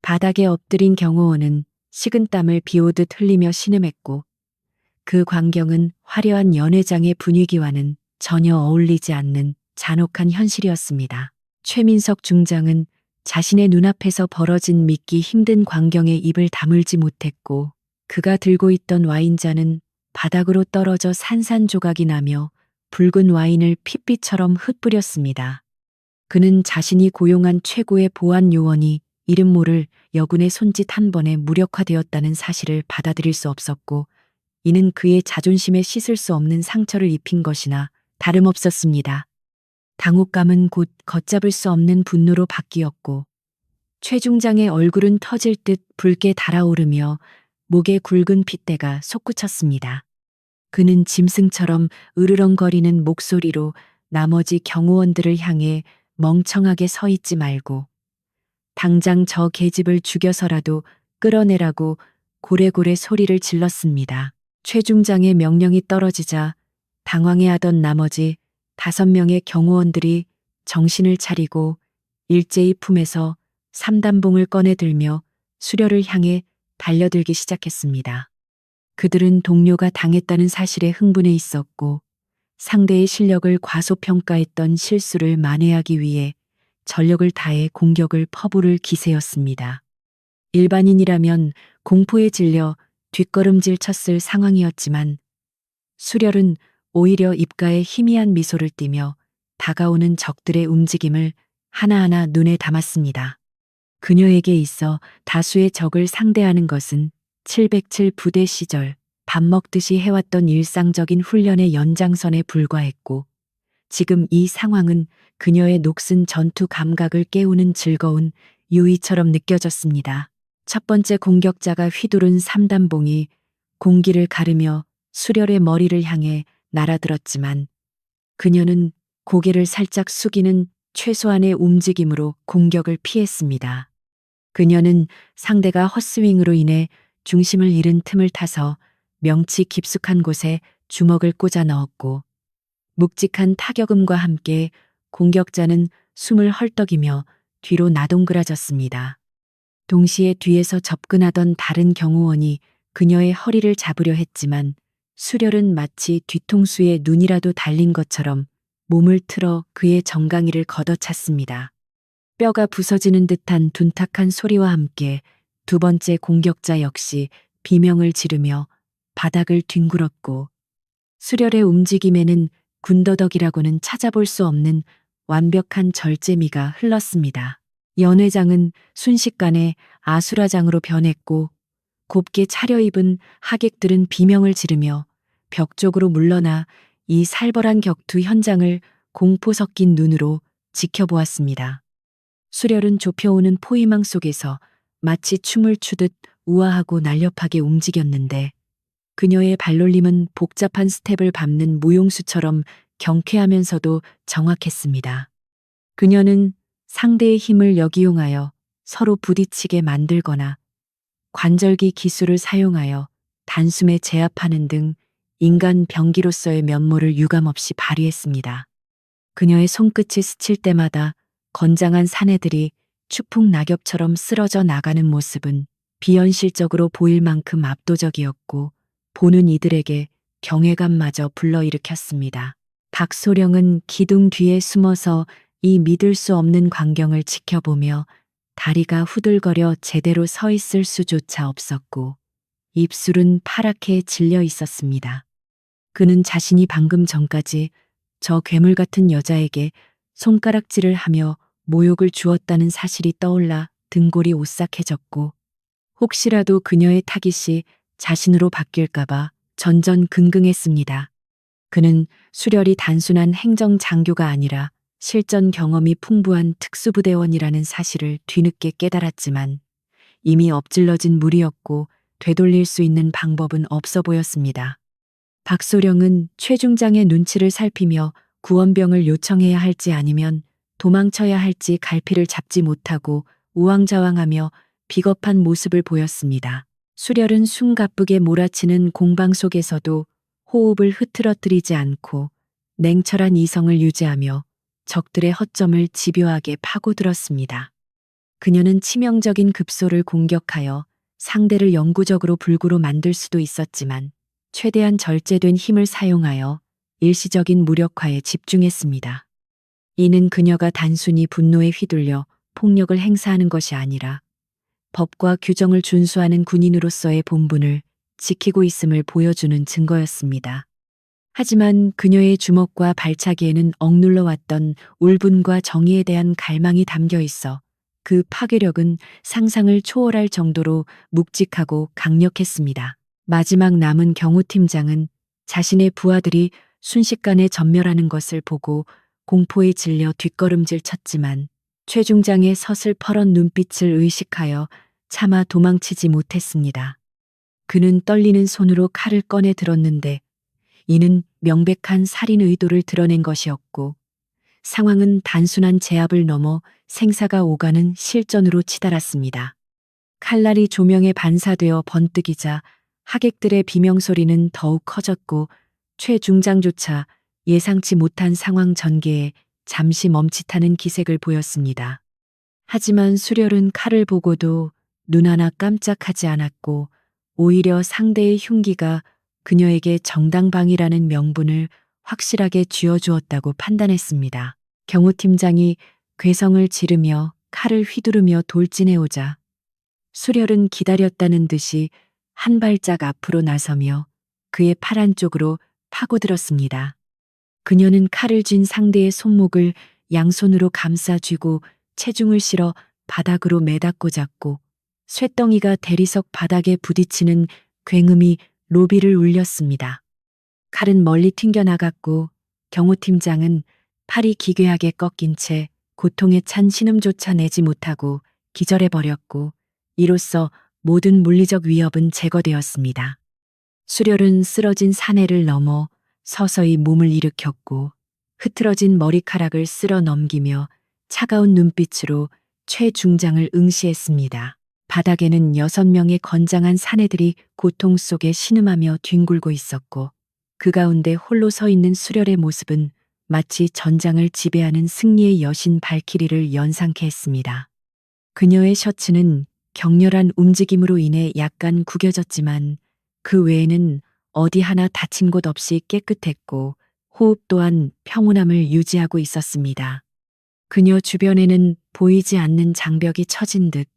바닥에 엎드린 경호원은 식은땀을 비오듯 흘리며 신음했고 그 광경은 화려한 연회장의 분위기와는 전혀 어울리지 않는 잔혹한 현실이었습니다. 최민석 중장은 자신의 눈앞에서 벌어진 믿기 힘든 광경에 입을 다물지 못했고 그가 들고 있던 와인잔은 바닥으로 떨어져 산산조각이 나며 붉은 와인을 핏빛처럼 흩뿌렸습니다. 그는 자신이 고용한 최고의 보안 요원이 이름 모를 여군의 손짓 한 번에 무력화되었다는 사실을 받아들일 수 없었고 이는 그의 자존심에 씻을 수 없는 상처를 입힌 것이나 다름없었습니다. 당혹감은 곧 걷잡을 수 없는 분노로 바뀌었고 최중장의 얼굴은 터질 듯 붉게 달아오르며 목에 굵은 핏대가 솟구쳤습니다. 그는 짐승처럼 으르렁거리는 목소리로 나머지 경호원들을 향해 멍청하게 서 있지 말고 당장 저 계집을 죽여서라도 끌어내라고 고래고래 소리를 질렀습니다. 최중장의 명령이 떨어지자 당황해하던 나머지 5명의 경호원들이 정신을 차리고 일제히 품에서 삼단봉을 꺼내 들며 수렬을 향해 달려들기 시작했습니다. 그들은 동료가 당했다는 사실에 흥분해 있었고 상대의 실력을 과소평가했던 실수를 만회하기 위해 전력을 다해 공격을 퍼부을 기세였습니다. 일반인이라면 공포에 질려 뒷걸음질 쳤을 상황이었지만 수렬은 오히려 입가에 희미한 미소를 띠며 다가오는 적들의 움직임을 하나하나 눈에 담았습니다. 그녀에게 있어 다수의 적을 상대하는 것은 707 부대 시절 밥 먹듯이 해왔던 일상적인 훈련의 연장선에 불과했고, 지금 이 상황은 그녀의 녹슨 전투 감각을 깨우는 즐거운 유의처럼 느껴졌습니다. 첫 번째 공격자가 휘두른 삼단봉이 공기를 가르며 수렬의 머리를 향해 날아들었지만, 그녀는 고개를 살짝 숙이는 최소한의 움직임으로 공격을 피했습니다. 그녀는 상대가 헛스윙으로 인해 중심을 잃은 틈을 타서 명치 깊숙한 곳에 주먹을 꽂아 넣었고, 묵직한 타격음과 함께 공격자는 숨을 헐떡이며 뒤로 나동그라졌습니다. 동시에 뒤에서 접근하던 다른 경호원이 그녀의 허리를 잡으려 했지만, 수렬은 마치 뒤통수에 눈이라도 달린 것처럼 몸을 틀어 그의 정강이를 걷어찼습니다. 뼈가 부서지는 듯한 둔탁한 소리와 함께 두 번째 공격자 역시 비명을 지르며 바닥을 뒹굴었고, 수렬의 움직임에는 군더더기라고는 찾아볼 수 없는 완벽한 절제미가 흘렀습니다. 연회장은 순식간에 아수라장으로 변했고, 곱게 차려입은 하객들은 비명을 지르며 벽 쪽으로 물러나 이 살벌한 격투 현장을 공포 섞인 눈으로 지켜보았습니다. 수렬은 좁혀오는 포위망 속에서 마치 춤을 추듯 우아하고 날렵하게 움직였는데, 그녀의 발놀림은 복잡한 스텝을 밟는 무용수처럼 경쾌하면서도 정확했습니다. 그녀는 상대의 힘을 역이용하여 서로 부딪히게 만들거나, 관절기 기술을 사용하여 단숨에 제압하는 등 인간 병기로서의 면모를 유감없이 발휘했습니다. 그녀의 손끝이 스칠 때마다 건장한 사내들이 추풍 낙엽처럼 쓰러져 나가는 모습은 비현실적으로 보일 만큼 압도적이었고, 보는 이들에게 경외감마저 불러일으켰습니다. 박소령은 기둥 뒤에 숨어서 이 믿을 수 없는 광경을 지켜보며 다리가 후들거려 제대로 서 있을 수조차 없었고, 입술은 파랗게 질려 있었습니다. 그는 자신이 방금 전까지 저 괴물 같은 여자에게 손가락질을 하며 모욕을 주었다는 사실이 떠올라 등골이 오싹해졌고, 혹시라도 그녀의 타깃이 자신으로 바뀔까봐 전전긍긍했습니다. 그는 수렬이 단순한 행정 장교가 아니라 실전 경험이 풍부한 특수부대원이라는 사실을 뒤늦게 깨달았지만, 이미 엎질러진 물이었고 되돌릴 수 있는 방법은 없어 보였습니다. 박소령은 최중장의 눈치를 살피며 구원병을 요청해야 할지 아니면 도망쳐야 할지 갈피를 잡지 못하고 우왕좌왕하며 비겁한 모습을 보였습니다. 수렬은 숨가쁘게 몰아치는 공방 속에서도 호흡을 흐트러뜨리지 않고 냉철한 이성을 유지하며 적들의 허점을 집요하게 파고들었습니다. 그녀는 치명적인 급소를 공격하여 상대를 영구적으로 불구로 만들 수도 있었지만, 최대한 절제된 힘을 사용하여 일시적인 무력화에 집중했습니다. 이는 그녀가 단순히 분노에 휘둘려 폭력을 행사하는 것이 아니라 법과 규정을 준수하는 군인으로서의 본분을 지키고 있음을 보여주는 증거였습니다. 하지만 그녀의 주먹과 발차기에는 억눌러 왔던 울분과 정의에 대한 갈망이 담겨 있어 그 파괴력은 상상을 초월할 정도로 묵직하고 강력했습니다. 마지막 남은 경호팀장은 자신의 부하들이 순식간에 전멸하는 것을 보고 공포에 질려 뒷걸음질 쳤지만, 최중장의 서슬퍼런 눈빛을 의식하여 차마 도망치지 못했습니다. 그는 떨리는 손으로 칼을 꺼내 들었는데, 이는 명백한 살인 의도를 드러낸 것이었고, 상황은 단순한 제압을 넘어 생사가 오가는 실전으로 치달았습니다. 칼날이 조명에 반사되어 번뜩이자 하객들의 비명소리는 더욱 커졌고, 최중장조차 예상치 못한 상황 전개에 잠시 멈칫하는 기색을 보였습니다. 하지만 수렬은 칼을 보고도 눈 하나 깜짝하지 않았고, 오히려 상대의 흉기가 그녀에게 정당방위라는 명분을 확실하게 쥐어주었다고 판단했습니다. 경호팀장이 괴성을 지르며 칼을 휘두르며 돌진해오자 수렬은 기다렸다는 듯이 한 발짝 앞으로 나서며 그의 팔 안쪽으로 파고들었습니다. 그녀는 칼을 쥔 상대의 손목을 양손으로 감싸 쥐고 체중을 실어 바닥으로 매닫고 잡고 쇳덩이가 대리석 바닥에 부딪히는 굉음이 로비를 울렸습니다. 칼은 멀리 튕겨나갔고 경호팀장은 팔이 기괴하게 꺾인 채 고통에 찬 신음조차 내지 못하고 기절해버렸고 이로써 모든 물리적 위협은 제거되었습니다. 수렬은 쓰러진 사내를 넘어 서서히 몸을 일으켰고 흐트러진 머리카락을 쓸어 넘기며 차가운 눈빛으로 최 중장을 응시했습니다. 바닥에는 6명의 건장한 사내들이 고통 속에 신음하며 뒹굴고 있었고 그 가운데 홀로 서 있는 수렬의 모습은 마치 전장을 지배하는 승리의 여신 발키리를 연상케 했습니다. 그녀의 셔츠는 격렬한 움직임으로 인해 약간 구겨졌지만 그 외에는 어디 하나 다친 곳 없이 깨끗했고 호흡 또한 평온함을 유지하고 있었습니다. 그녀 주변에는 보이지 않는 장벽이 쳐진 듯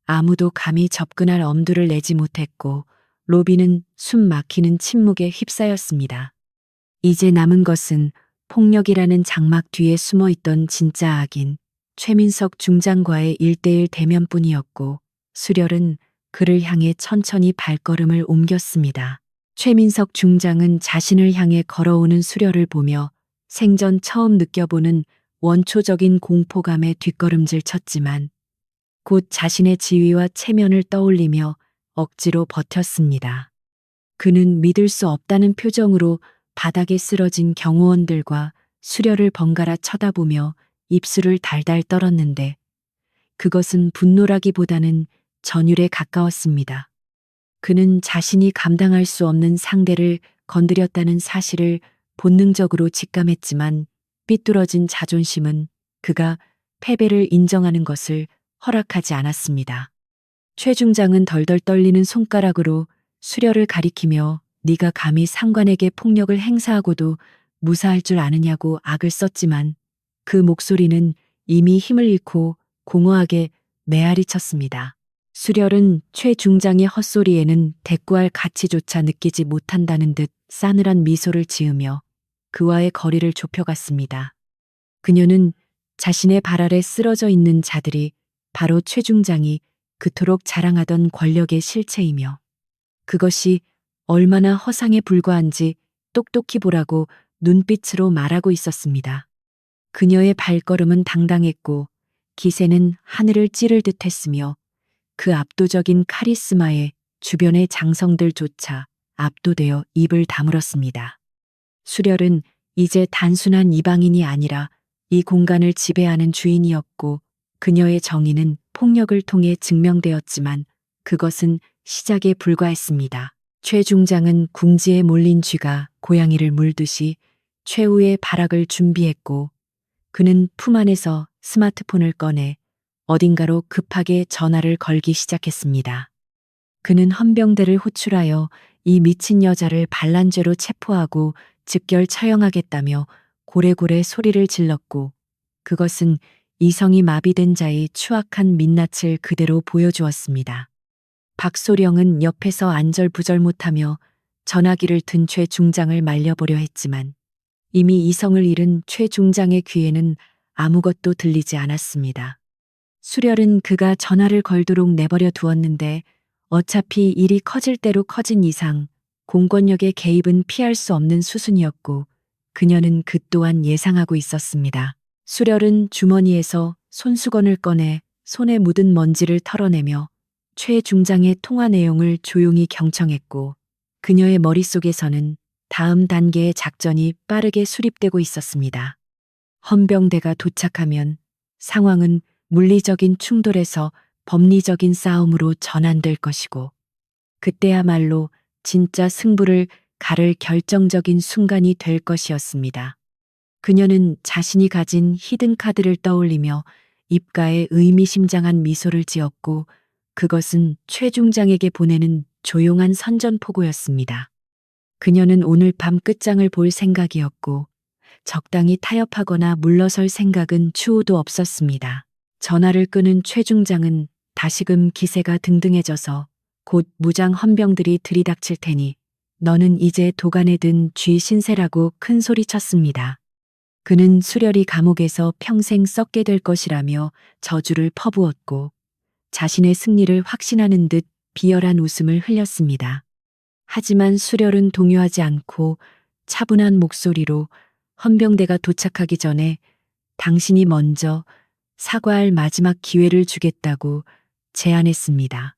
아무도 감히 접근할 엄두를 내지 못했고 로비는 숨 막히는 침묵에 휩싸였습니다. 이제 남은 것은 폭력이라는 장막 뒤에 숨어 있던 진짜 악인 최민석 중장과의 1대1 대면뿐이었고 수렬은 그를 향해 천천히 발걸음을 옮겼습니다. 최민석 중장은 자신을 향해 걸어오는 수렬을 보며 생전 처음 느껴보는 원초적인 공포감에 뒷걸음질 쳤지만 곧 자신의 지위와 체면을 떠올리며 억지로 버텼습니다. 그는 믿을 수 없다는 표정으로 바닥에 쓰러진 경호원들과 수렬을 번갈아 쳐다보며 입술을 달달 떨었는데 그것은 분노라기보다는 전율에 가까웠습니다. 그는 자신이 감당할 수 없는 상대를 건드렸다는 사실을 본능적으로 직감했지만 삐뚤어진 자존심은 그가 패배를 인정하는 것을 허락하지 않았습니다. 최 중장은 덜덜 떨리는 손가락으로 수렬을 가리키며 네가 감히 상관에게 폭력을 행사하고도 무사할 줄 아느냐고 악을 썼지만 그 목소리는 이미 힘을 잃고 공허하게 메아리 쳤습니다. 수렬은 최 중장의 헛소리에는 대꾸할 가치조차 느끼지 못한다는 듯 싸늘한 미소를 지으며 그와의 거리를 좁혀갔습니다. 그녀는 자신의 발 아래 쓰러져 있는 자들이 바로 최 중장이 그토록 자랑하던 권력의 실체이며 그것이 얼마나 허상에 불과한지 똑똑히 보라고 눈빛으로 말하고 있었습니다. 그녀의 발걸음은 당당했고 기세는 하늘을 찌를 듯 했으며 그 압도적인 카리스마에 주변의 장성들조차 압도되어 입을 다물었습니다. 수렬은 이제 단순한 이방인이 아니라 이 공간을 지배하는 주인이었고 그녀의 정의는 폭력을 통해 증명되었지만 그것은 시작에 불과했습니다. 최 중장은 궁지에 몰린 쥐가 고양이를 물듯이 최후의 발악을 준비했고 그는 품 안에서 스마트폰을 꺼내 어딘가로 급하게 전화를 걸기 시작했습니다. 그는 헌병대를 호출하여 이 미친 여자를 반란죄로 체포하고 즉결 처형하겠다며 고래고래 소리를 질렀고 그것은 이성이 마비된 자의 추악한 민낯을 그대로 보여주었습니다. 박소령은 옆에서 안절부절 못하며 전화기를 든 최 중장을 말려보려 했지만 이미 이성을 잃은 최 중장의 귀에는 아무것도 들리지 않았습니다. 수렬은 그가 전화를 걸도록 내버려 두었는데 어차피 일이 커질 대로 커진 이상 공권력의 개입은 피할 수 없는 수순이었고 그녀는 그 또한 예상하고 있었습니다. 수렬은 주머니에서 손수건을 꺼내 손에 묻은 먼지를 털어내며 최 중장의 통화 내용을 조용히 경청했고 그녀의 머릿속에서는 다음 단계의 작전이 빠르게 수립되고 있었습니다. 헌병대가 도착하면 상황은 물리적인 충돌에서 법리적인 싸움으로 전환될 것이고 그때야말로 진짜 승부를 가를 결정적인 순간이 될 것이었습니다. 그녀는 자신이 가진 히든카드를 떠올리며 입가에 의미심장한 미소를 지었고 그것은 최 중장에게 보내는 조용한 선전포고였습니다. 그녀는 오늘 밤 끝장을 볼 생각이었고 적당히 타협하거나 물러설 생각은 추호도 없었습니다. 전화를 끄는 최 중장은 다시금 기세가 등등해져서 곧 무장 헌병들이 들이닥칠 테니 너는 이제 도간에 든 쥐 신세라고 큰 소리쳤습니다. 그는 수렬이 감옥에서 평생 썩게 될 것이라며 저주를 퍼부었고 자신의 승리를 확신하는 듯 비열한 웃음을 흘렸습니다. 하지만 수렬은 동요하지 않고 차분한 목소리로 헌병대가 도착하기 전에 당신이 먼저 사과할 마지막 기회를 주겠다고 제안했습니다.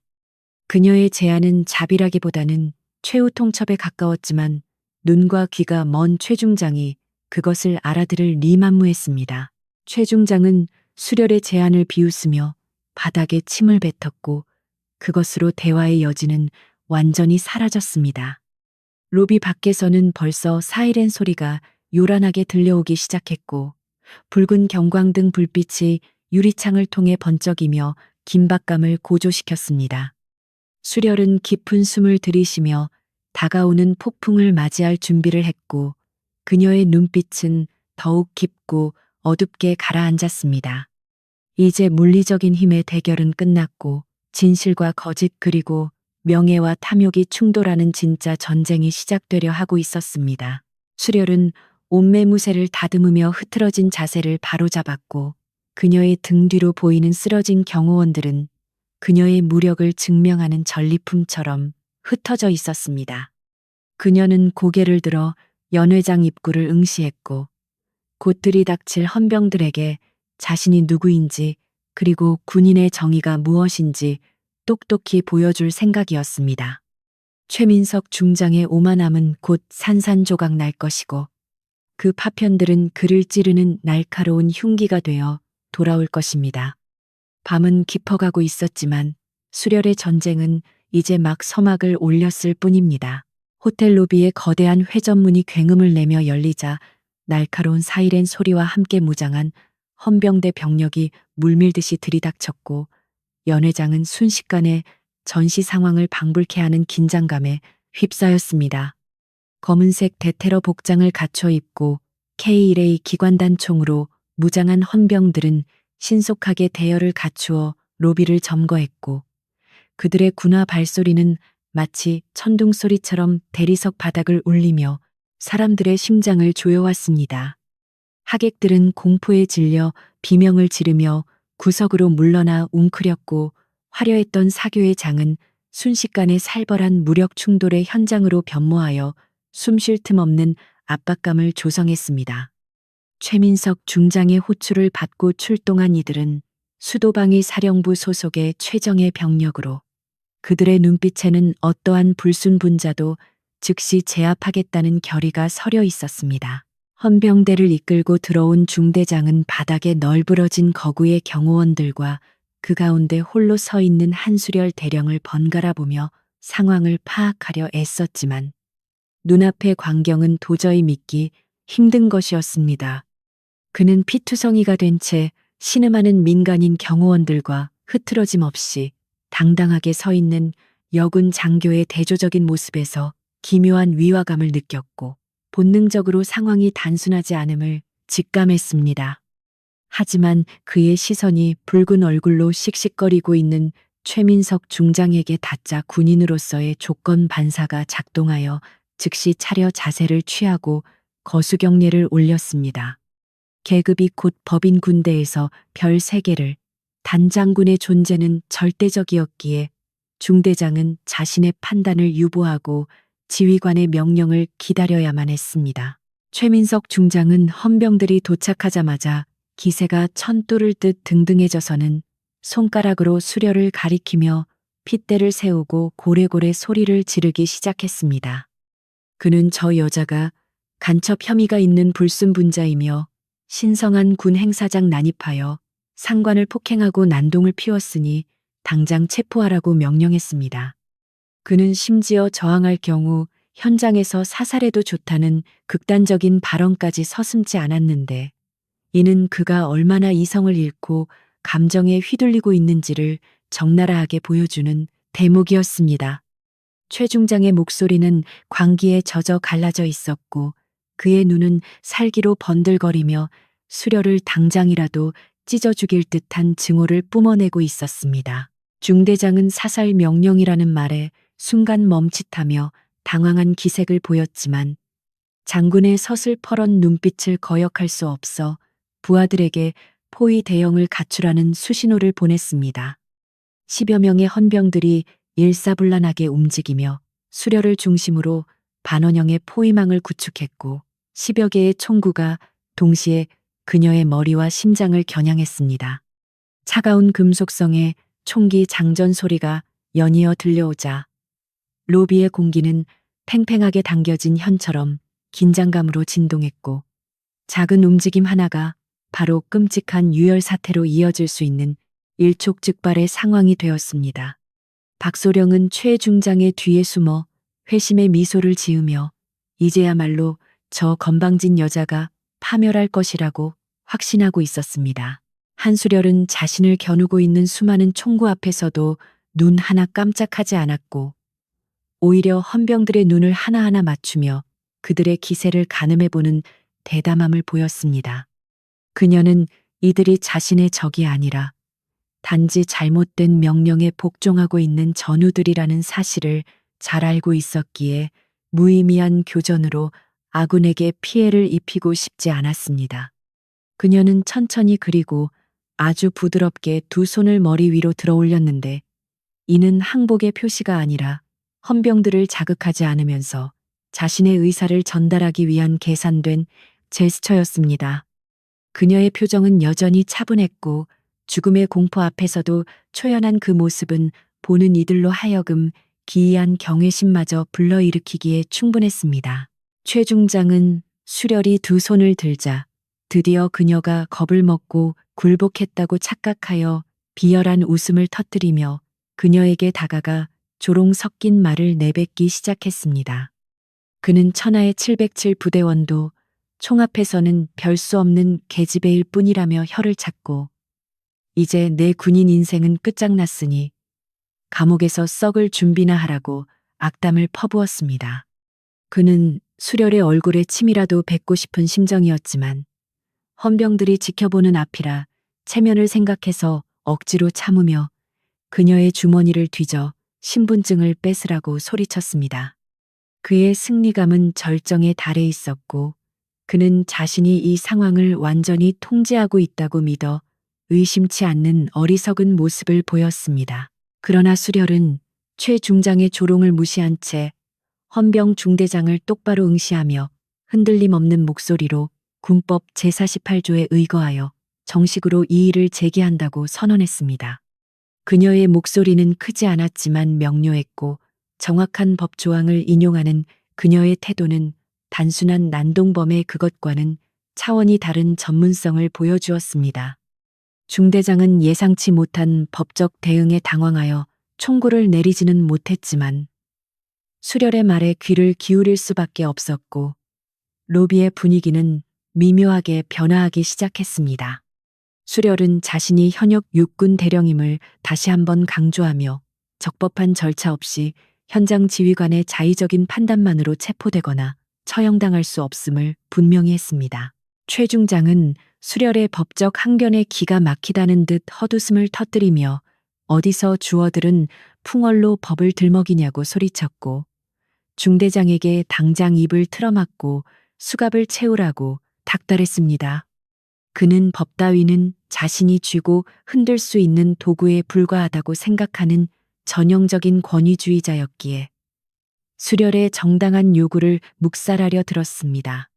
그녀의 제안은 자비라기보다는 최후 통첩에 가까웠지만 눈과 귀가 먼 최중장이 그것을 알아들을 리만무했습니다. 최중장은 수렬의 제안을 비웃으며 바닥에 침을 뱉었고 그것으로 대화의 여지는 완전히 사라졌습니다. 로비 밖에서는 벌써 사이렌 소리가 요란하게 들려오기 시작했고 붉은 경광등 불빛이 유리창을 통해 번쩍이며 긴박감을 고조시켰습니다. 수렬은 깊은 숨을 들이쉬며 다가오는 폭풍을 맞이할 준비를 했고 그녀의 눈빛은 더욱 깊고 어둡게 가라앉았습니다. 이제 물리적인 힘의 대결은 끝났고 진실과 거짓 그리고 명예와 탐욕이 충돌하는 진짜 전쟁이 시작되려 하고 있었습니다. 수렬은 옷매무새를 다듬으며 흐트러진 자세를 바로잡았고 그녀의 등 뒤로 보이는 쓰러진 경호원들은 그녀의 무력을 증명하는 전리품처럼 흩어져 있었습니다. 그녀는 고개를 들어 연회장 입구를 응시했고 곧 들이닥칠 헌병들에게 자신이 누구인지 그리고 군인의 정의가 무엇인지 똑똑히 보여줄 생각이었습니다. 최민석 중장의 오만함은 곧 산산조각 날 것이고 그 파편들은 그를 찌르는 날카로운 흉기가 되어 돌아올 것입니다. 밤은 깊어가고 있었지만 수렬의 전쟁은 이제 막 서막을 올렸을 뿐입니다. 호텔 로비의 거대한 회전문이 굉음을 내며 열리자 날카로운 사이렌 소리와 함께 무장한 헌병대 병력이 물밀듯이 들이닥쳤고 연회장은 순식간에 전시 상황을 방불케 하는 긴장감에 휩싸였습니다. 검은색 대테러 복장을 갖춰 입고 K1A 기관단총으로 무장한 헌병들은 신속하게 대열을 갖추어 로비를 점거했고 그들의 군화 발소리는 마치 천둥 소리처럼 대리석 바닥을 울리며 사람들의 심장을 조여왔습니다. 하객들은 공포에 질려 비명을 지르며 구석으로 물러나 웅크렸고 화려했던 사교의 장은 순식간에 살벌한 무력 충돌의 현장으로 변모하여 숨 쉴 틈 없는 압박감을 조성했습니다. 최민석 중장의 호출을 받고 출동한 이들은 수도방위 사령부 소속의 최정예 병력으로 그들의 눈빛에는 어떠한 불순분자도 즉시 제압하겠다는 결의가 서려 있었습니다. 헌병대를 이끌고 들어온 중대장은 바닥에 널브러진 거구의 경호원들과 그 가운데 홀로 서 있는 한수렬 대령을 번갈아 보며 상황을 파악하려 애썼지만 눈앞의 광경은 도저히 믿기 힘든 것이었습니다. 그는 피투성이가 된 채 신음하는 민간인 경호원들과 흐트러짐 없이 당당하게 서 있는 여군 장교의 대조적인 모습에서 기묘한 위화감을 느꼈고 본능적으로 상황이 단순하지 않음을 직감했습니다. 하지만 그의 시선이 붉은 얼굴로 씩씩거리고 있는 최민석 중장에게 닿자 군인으로서의 조건 반사가 작동하여 즉시 차려 자세를 취하고 거수경례를 올렸습니다. 계급이 곧 법인 군대에서 별 3개를 단장군의 존재는 절대적이었기에 중대장은 자신의 판단을 유보하고 지휘관의 명령을 기다려야만 했습니다. 최민석 중장은 헌병들이 도착하자마자 기세가 천도를 듯 등등해져서는 손가락으로 수려를 가리키며 핏대를 세우고 고래고래 소리를 지르기 시작했습니다. 그는 저 여자가 간첩 혐의가 있는 불순분자이며 신성한 군 행사장 난입하여 상관을 폭행하고 난동을 피웠으니 당장 체포하라고 명령했습니다. 그는 심지어 저항할 경우 현장에서 사살해도 좋다는 극단적인 발언까지 서슴지 않았는데 이는 그가 얼마나 이성을 잃고 감정에 휘둘리고 있는지를 적나라하게 보여주는 대목이었습니다. 최 중장의 목소리는 광기에 젖어 갈라져 있었고 그의 눈은 살기로 번들거리며 수려를 당장이라도 찢어 죽일 듯한 증오를 뿜어내고 있었습니다. 중대장은 사살 명령이라는 말에 순간 멈칫하며 당황한 기색을 보였지만 장군의 서슬퍼런 눈빛을 거역할 수 없어 부하들에게 포위 대형을 갖추라는 수신호를 보냈습니다. 10여 명의 헌병들이 일사불란하게 움직이며 수려를 중심으로 반원형의 포위망을 구축했고 10여 개의 총구가 동시에 그녀의 머리와 심장을 겨냥했습니다. 차가운 금속성의 총기 장전 소리가 연이어 들려오자 로비의 공기는 팽팽하게 당겨진 현처럼 긴장감으로 진동했고 작은 움직임 하나가 바로 끔찍한 유혈 사태로 이어질 수 있는 일촉즉발의 상황이 되었습니다. 박소령은 최 중장의 뒤에 숨어 회심의 미소를 지으며 이제야말로 저 건방진 여자가 파멸할 것이라고 확신하고 있었습니다. 한수렬은 자신을 겨누고 있는 수많은 총구 앞에서도 눈 하나 깜짝하지 않았고 오히려 헌병들의 눈을 하나하나 맞추며 그들의 기세를 가늠해보는 대담함을 보였습니다. 그녀는 이들이 자신의 적이 아니라 단지 잘못된 명령에 복종하고 있는 전우들이라는 사실을 잘 알고 있었기에 무의미한 교전으로 아군에게 피해를 입히고 싶지 않았습니다. 그녀는 천천히 그리고 아주 부드럽게 두 손을 머리 위로 들어 올렸는데 이는 항복의 표시가 아니라 헌병들을 자극하지 않으면서 자신의 의사를 전달하기 위한 계산된 제스처였습니다. 그녀의 표정은 여전히 차분했고 죽음의 공포 앞에서도 초연한 그 모습은 보는 이들로 하여금 기이한 경외심마저 불러일으키기에 충분했습니다. 최 중장은 수렬이 두 손을 들자 드디어 그녀가 겁을 먹고 굴복했다고 착각하여 비열한 웃음을 터뜨리며 그녀에게 다가가 조롱 섞인 말을 내뱉기 시작했습니다. 그는 천하의 707 부대원도 총 앞에서는 별 수 없는 계집애일 뿐이라며 혀를 찾고 이제 내 군인 인생은 끝장났으니 감옥에서 썩을 준비나 하라고 악담을 퍼부었습니다. 그는 수렬의 얼굴에 침이라도 뱉고 싶은 심정이었지만 헌병들이 지켜보는 앞이라 체면을 생각해서 억지로 참으며 그녀의 주머니를 뒤져 신분증을 뺏으라고 소리쳤습니다. 그의 승리감은 절정에 달해 있었고 그는 자신이 이 상황을 완전히 통제하고 있다고 믿어 의심치 않는 어리석은 모습을 보였습니다. 그러나 수렬은 최 중장의 조롱을 무시한 채 헌병 중대장을 똑바로 응시하며 흔들림 없는 목소리로 군법 제48조에 의거하여 정식으로 이의를 제기한다고 선언했습니다. 그녀의 목소리는 크지 않았지만 명료했고 정확한 법 조항을 인용하는 그녀의 태도는 단순한 난동범의 그것과는 차원이 다른 전문성을 보여주었습니다. 중대장은 예상치 못한 법적 대응에 당황하여 총구를 내리지는 못했지만 수렬의 말에 귀를 기울일 수밖에 없었고 로비의 분위기는 미묘하게 변화하기 시작했습니다. 수렬은 자신이 현역 육군 대령임을 다시 한번 강조하며 적법한 절차 없이 현장 지휘관의 자의적인 판단만으로 체포되거나 처형당할 수 없음을 분명히 했습니다. 최 중장은 수렬의 법적 항변에 기가 막히다는 듯 헛웃음을 터뜨리며 어디서 주어들은 풍월로 법을 들먹이냐고 소리쳤고 중대장에게 당장 입을 틀어막고 수갑을 채우라고 닥달했습니다. 그는 법 따위는 자신이 쥐고 흔들 수 있는 도구에 불과하다고 생각하는 전형적인 권위주의자였기에 수렬의 정당한 요구를 묵살하려 들었습니다.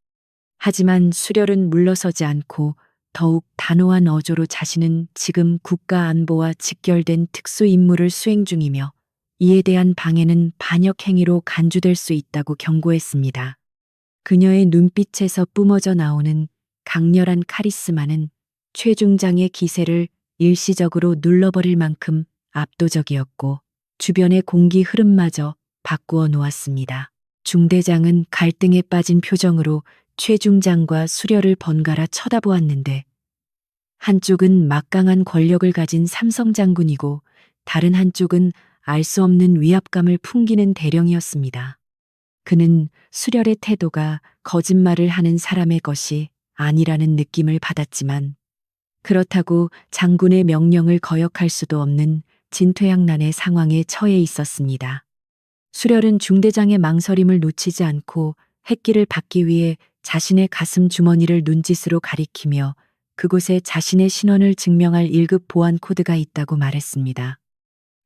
하지만 수렬은 물러서지 않고 더욱 단호한 어조로 자신은 지금 국가 안보와 직결된 특수 임무를 수행 중이며 이에 대한 방해는 반역 행위로 간주될 수 있다고 경고했습니다. 그녀의 눈빛에서 뿜어져 나오는 강렬한 카리스마는 최 중장의 기세를 일시적으로 눌러버릴 만큼 압도적이었고 주변의 공기 흐름마저 바꾸어 놓았습니다. 중대장은 갈등에 빠진 표정으로 최 중장과 수렬을 번갈아 쳐다보았는데 한쪽은 막강한 권력을 가진 삼성 장군이고 다른 한쪽은 알 수 없는 위압감을 풍기는 대령이었습니다. 그는 수렬의 태도가 거짓말을 하는 사람의 것이 아니라는 느낌을 받았지만 그렇다고 장군의 명령을 거역할 수도 없는 진퇴양난의 상황에 처해 있었습니다. 수렬은 중대장의 망설임을 놓치지 않고 햇길을 받기 위해 자신의 가슴 주머니를 눈짓으로 가리키며 그곳에 자신의 신원을 증명할 1급 보안 코드가 있다고 말했습니다.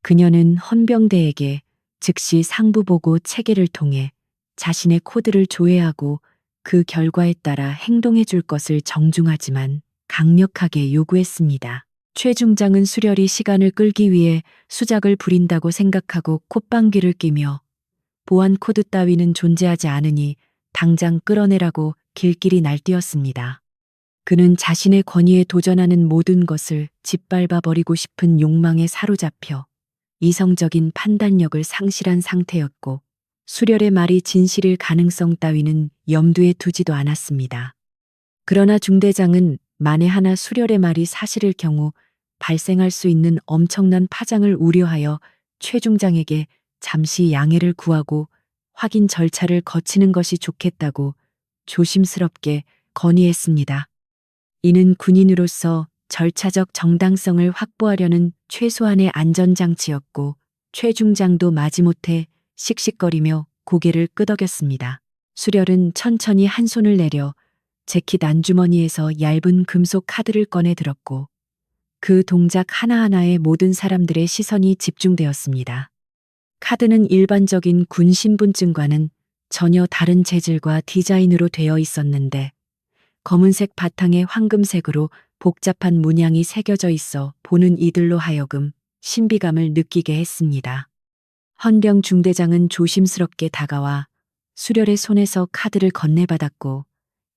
그녀는 헌병대에게 즉시 상부보고 체계를 통해 자신의 코드를 조회하고 그 결과에 따라 행동해 줄 것을 정중하지만 강력하게 요구했습니다. 최 중장은 수렬이 시간을 끌기 위해 수작을 부린다고 생각하고 콧방귀를 뀌며 보안 코드 따위는 존재하지 않으니 당장 끌어내라고 길길이 날뛰었습니다. 그는 자신의 권위에 도전하는 모든 것을 짓밟아 버리고 싶은 욕망에 사로잡혀 이성적인 판단력을 상실한 상태였고 수렬의 말이 진실일 가능성 따위는 염두에 두지도 않았습니다. 그러나 중대장은 만에 하나 수렬의 말이 사실일 경우 발생할 수 있는 엄청난 파장을 우려하여 최 중장에게 잠시 양해를 구하고 확인 절차를 거치는 것이 좋겠다고 조심스럽게 건의했습니다. 이는 군인으로서 절차적 정당성을 확보하려는 최소한의 안전장치였고 최 중장도 마지못해 씩씩거리며 고개를 끄덕였습니다. 수렬은 천천히 한 손을 내려 재킷 안주머니에서 얇은 금속 카드를 꺼내 들었고 그 동작 하나하나에 모든 사람들의 시선이 집중되었습니다. 카드는 일반적인 군 신분증과는 전혀 다른 재질과 디자인으로 되어 있었는데 검은색 바탕에 황금색으로 복잡한 문양이 새겨져 있어 보는 이들로 하여금 신비감을 느끼게 했습니다. 헌병 중대장은 조심스럽게 다가와 수렬의 손에서 카드를 건네받았고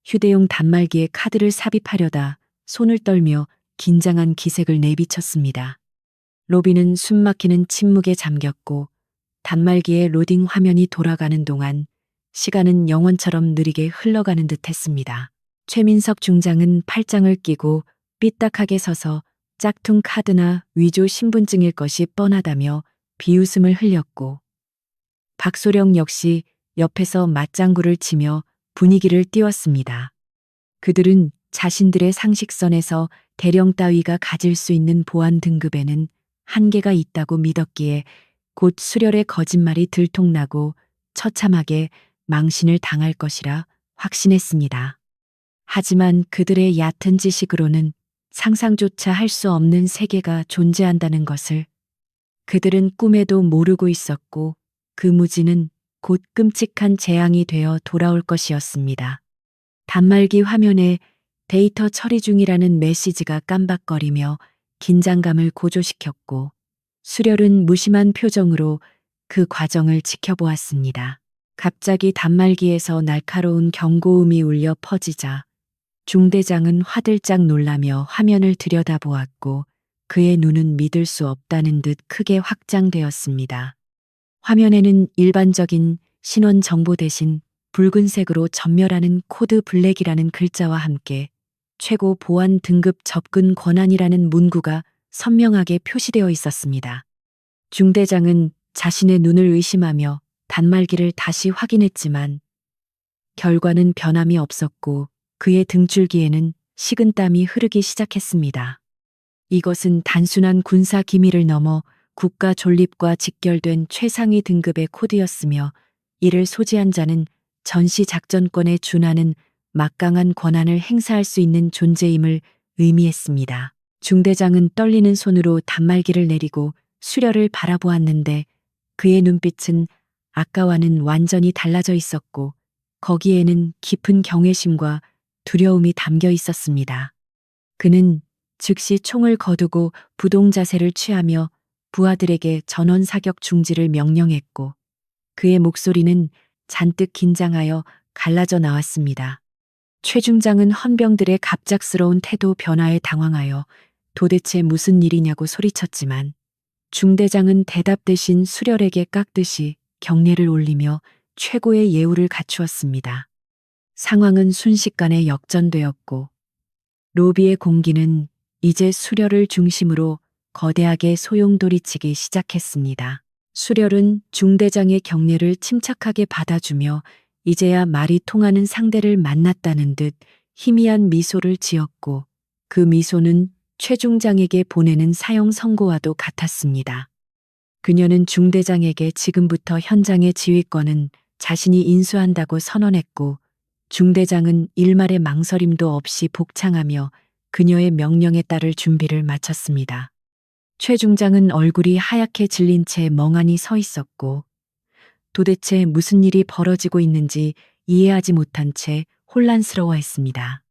휴대용 단말기에 카드를 삽입하려다 손을 떨며 긴장한 기색을 내비쳤습니다. 로비는 숨막히는 침묵에 잠겼고 단말기의 로딩 화면이 돌아가는 동안 시간은 영원처럼 느리게 흘러가는 듯 했습니다. 최민석 중장은 팔짱을 끼고 삐딱하게 서서 짝퉁 카드나 위조 신분증일 것이 뻔하다며 비웃음을 흘렸고 박소령 역시 옆에서 맞장구를 치며 분위기를 띄웠습니다. 그들은 자신들의 상식선에서 대령 따위가 가질 수 있는 보안 등급에는 한계가 있다고 믿었기에 곧 수렬의 거짓말이 들통나고 처참하게 망신을 당할 것이라 확신했습니다. 하지만 그들의 얕은 지식으로는 상상조차 할 수 없는 세계가 존재한다는 것을 그들은 꿈에도 모르고 있었고 그 무지는 곧 끔찍한 재앙이 되어 돌아올 것이었습니다. 단말기 화면에 데이터 처리 중이라는 메시지가 깜박거리며 긴장감을 고조시켰고 수렬은 무심한 표정으로 그 과정을 지켜보았습니다. 갑자기 단말기에서 날카로운 경고음이 울려 퍼지자 중대장은 화들짝 놀라며 화면을 들여다보았고 그의 눈은 믿을 수 없다는 듯 크게 확장되었습니다. 화면에는 일반적인 신원 정보 대신 붉은색으로 전멸하는 코드 블랙이라는 글자와 함께 최고 보안 등급 접근 권한이라는 문구가 선명하게 표시되어 있었습니다. 중대장은 자신의 눈을 의심하며 단말기를 다시 확인했지만 결과는 변함이 없었고 그의 등줄기에는 식은땀이 흐르기 시작했습니다. 이것은 단순한 군사 기밀을 넘어 국가 존립과 직결된 최상위 등급의 코드였으며 이를 소지한 자는 전시 작전권에 준하는 막강한 권한을 행사할 수 있는 존재임을 의미했습니다. 중대장은 떨리는 손으로 단말기를 내리고 수렬을 바라보았는데 그의 눈빛은 아까와는 완전히 달라져 있었고 거기에는 깊은 경외심과 두려움이 담겨 있었습니다. 그는 즉시 총을 거두고 부동 자세를 취하며 부하들에게 전원 사격 중지를 명령했고 그의 목소리는 잔뜩 긴장하여 갈라져 나왔습니다. 최 중장은 헌병들의 갑작스러운 태도 변화에 당황하여 도대체 무슨 일이냐고 소리쳤지만 중대장은 대답 대신 수렬에게 깎듯이 경례를 올리며 최고의 예우를 갖추었습니다. 상황은 순식간에 역전되었고 로비의 공기는 이제 수렬을 중심으로 거대하게 소용돌이치기 시작했습니다. 수렬은 중대장의 경례를 침착하게 받아주며 이제야 말이 통하는 상대를 만났다는 듯 희미한 미소를 지었고 그 미소는 최 중장에게 보내는 사형 선고와도 같았습니다. 그녀는 중대장에게 지금부터 현장의 지휘권은 자신이 인수한다고 선언했고 중대장은 일말의 망설임도 없이 복창하며 그녀의 명령에 따를 준비를 마쳤습니다. 최 중장은 얼굴이 하얗게 질린 채 멍하니 서 있었고 도대체 무슨 일이 벌어지고 있는지 이해하지 못한 채 혼란스러워했습니다.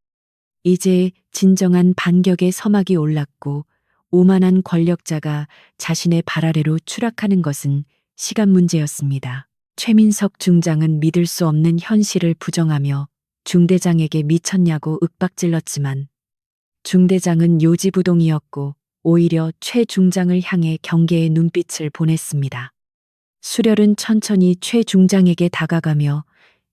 이제 진정한 반격의 서막이 올랐고 오만한 권력자가 자신의 발 아래로 추락하는 것은 시간 문제였습니다. 최민석 중장은 믿을 수 없는 현실을 부정하며 중대장에게 미쳤냐고 윽박질렀지만 중대장은 요지부동이었고 오히려 최 중장을 향해 경계의 눈빛을 보냈습니다. 수렬은 천천히 최 중장에게 다가가며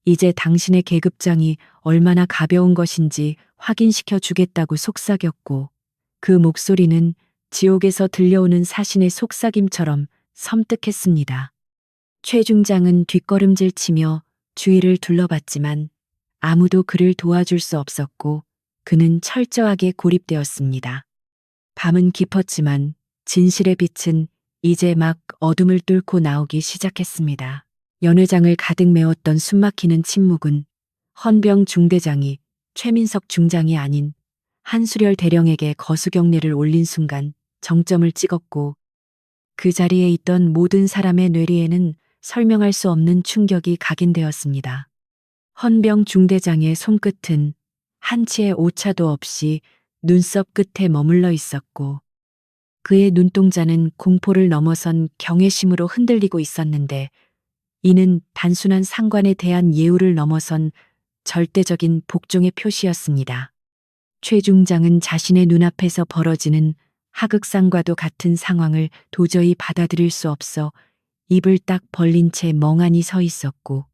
이제 당신의 계급장이 얼마나 가벼운 것인지 확인시켜 주겠다고 속삭였고 그 목소리는 지옥에서 들려오는 사신의 속삭임처럼 섬뜩했습니다. 최 중장은 뒷걸음질 치며 주위를 둘러봤지만 아무도 그를 도와줄 수 없었고 그는 철저하게 고립되었습니다. 밤은 깊었지만 진실의 빛은 이제 막 어둠을 뚫고 나오기 시작했습니다. 연회장을 가득 메웠던 숨막히는 침묵은 헌병 중대장이 최민석 중장이 아닌 한수렬 대령에게 거수경례를 올린 순간 정점을 찍었고 그 자리에 있던 모든 사람의 뇌리에는 설명할 수 없는 충격이 각인되었습니다. 헌병 중대장의 손끝은 한치의 오차도 없이 눈썹 끝에 머물러 있었고 그의 눈동자는 공포를 넘어선 경외심으로 흔들리고 있었는데 이는 단순한 상관에 대한 예우를 넘어선 절대적인 복종의 표시였습니다. 최 중장은 자신의 눈앞에서 벌어지는 하극상과도 같은 상황을 도저히 받아들일 수 없어 입을 딱 벌린 채 멍하니 서 있었고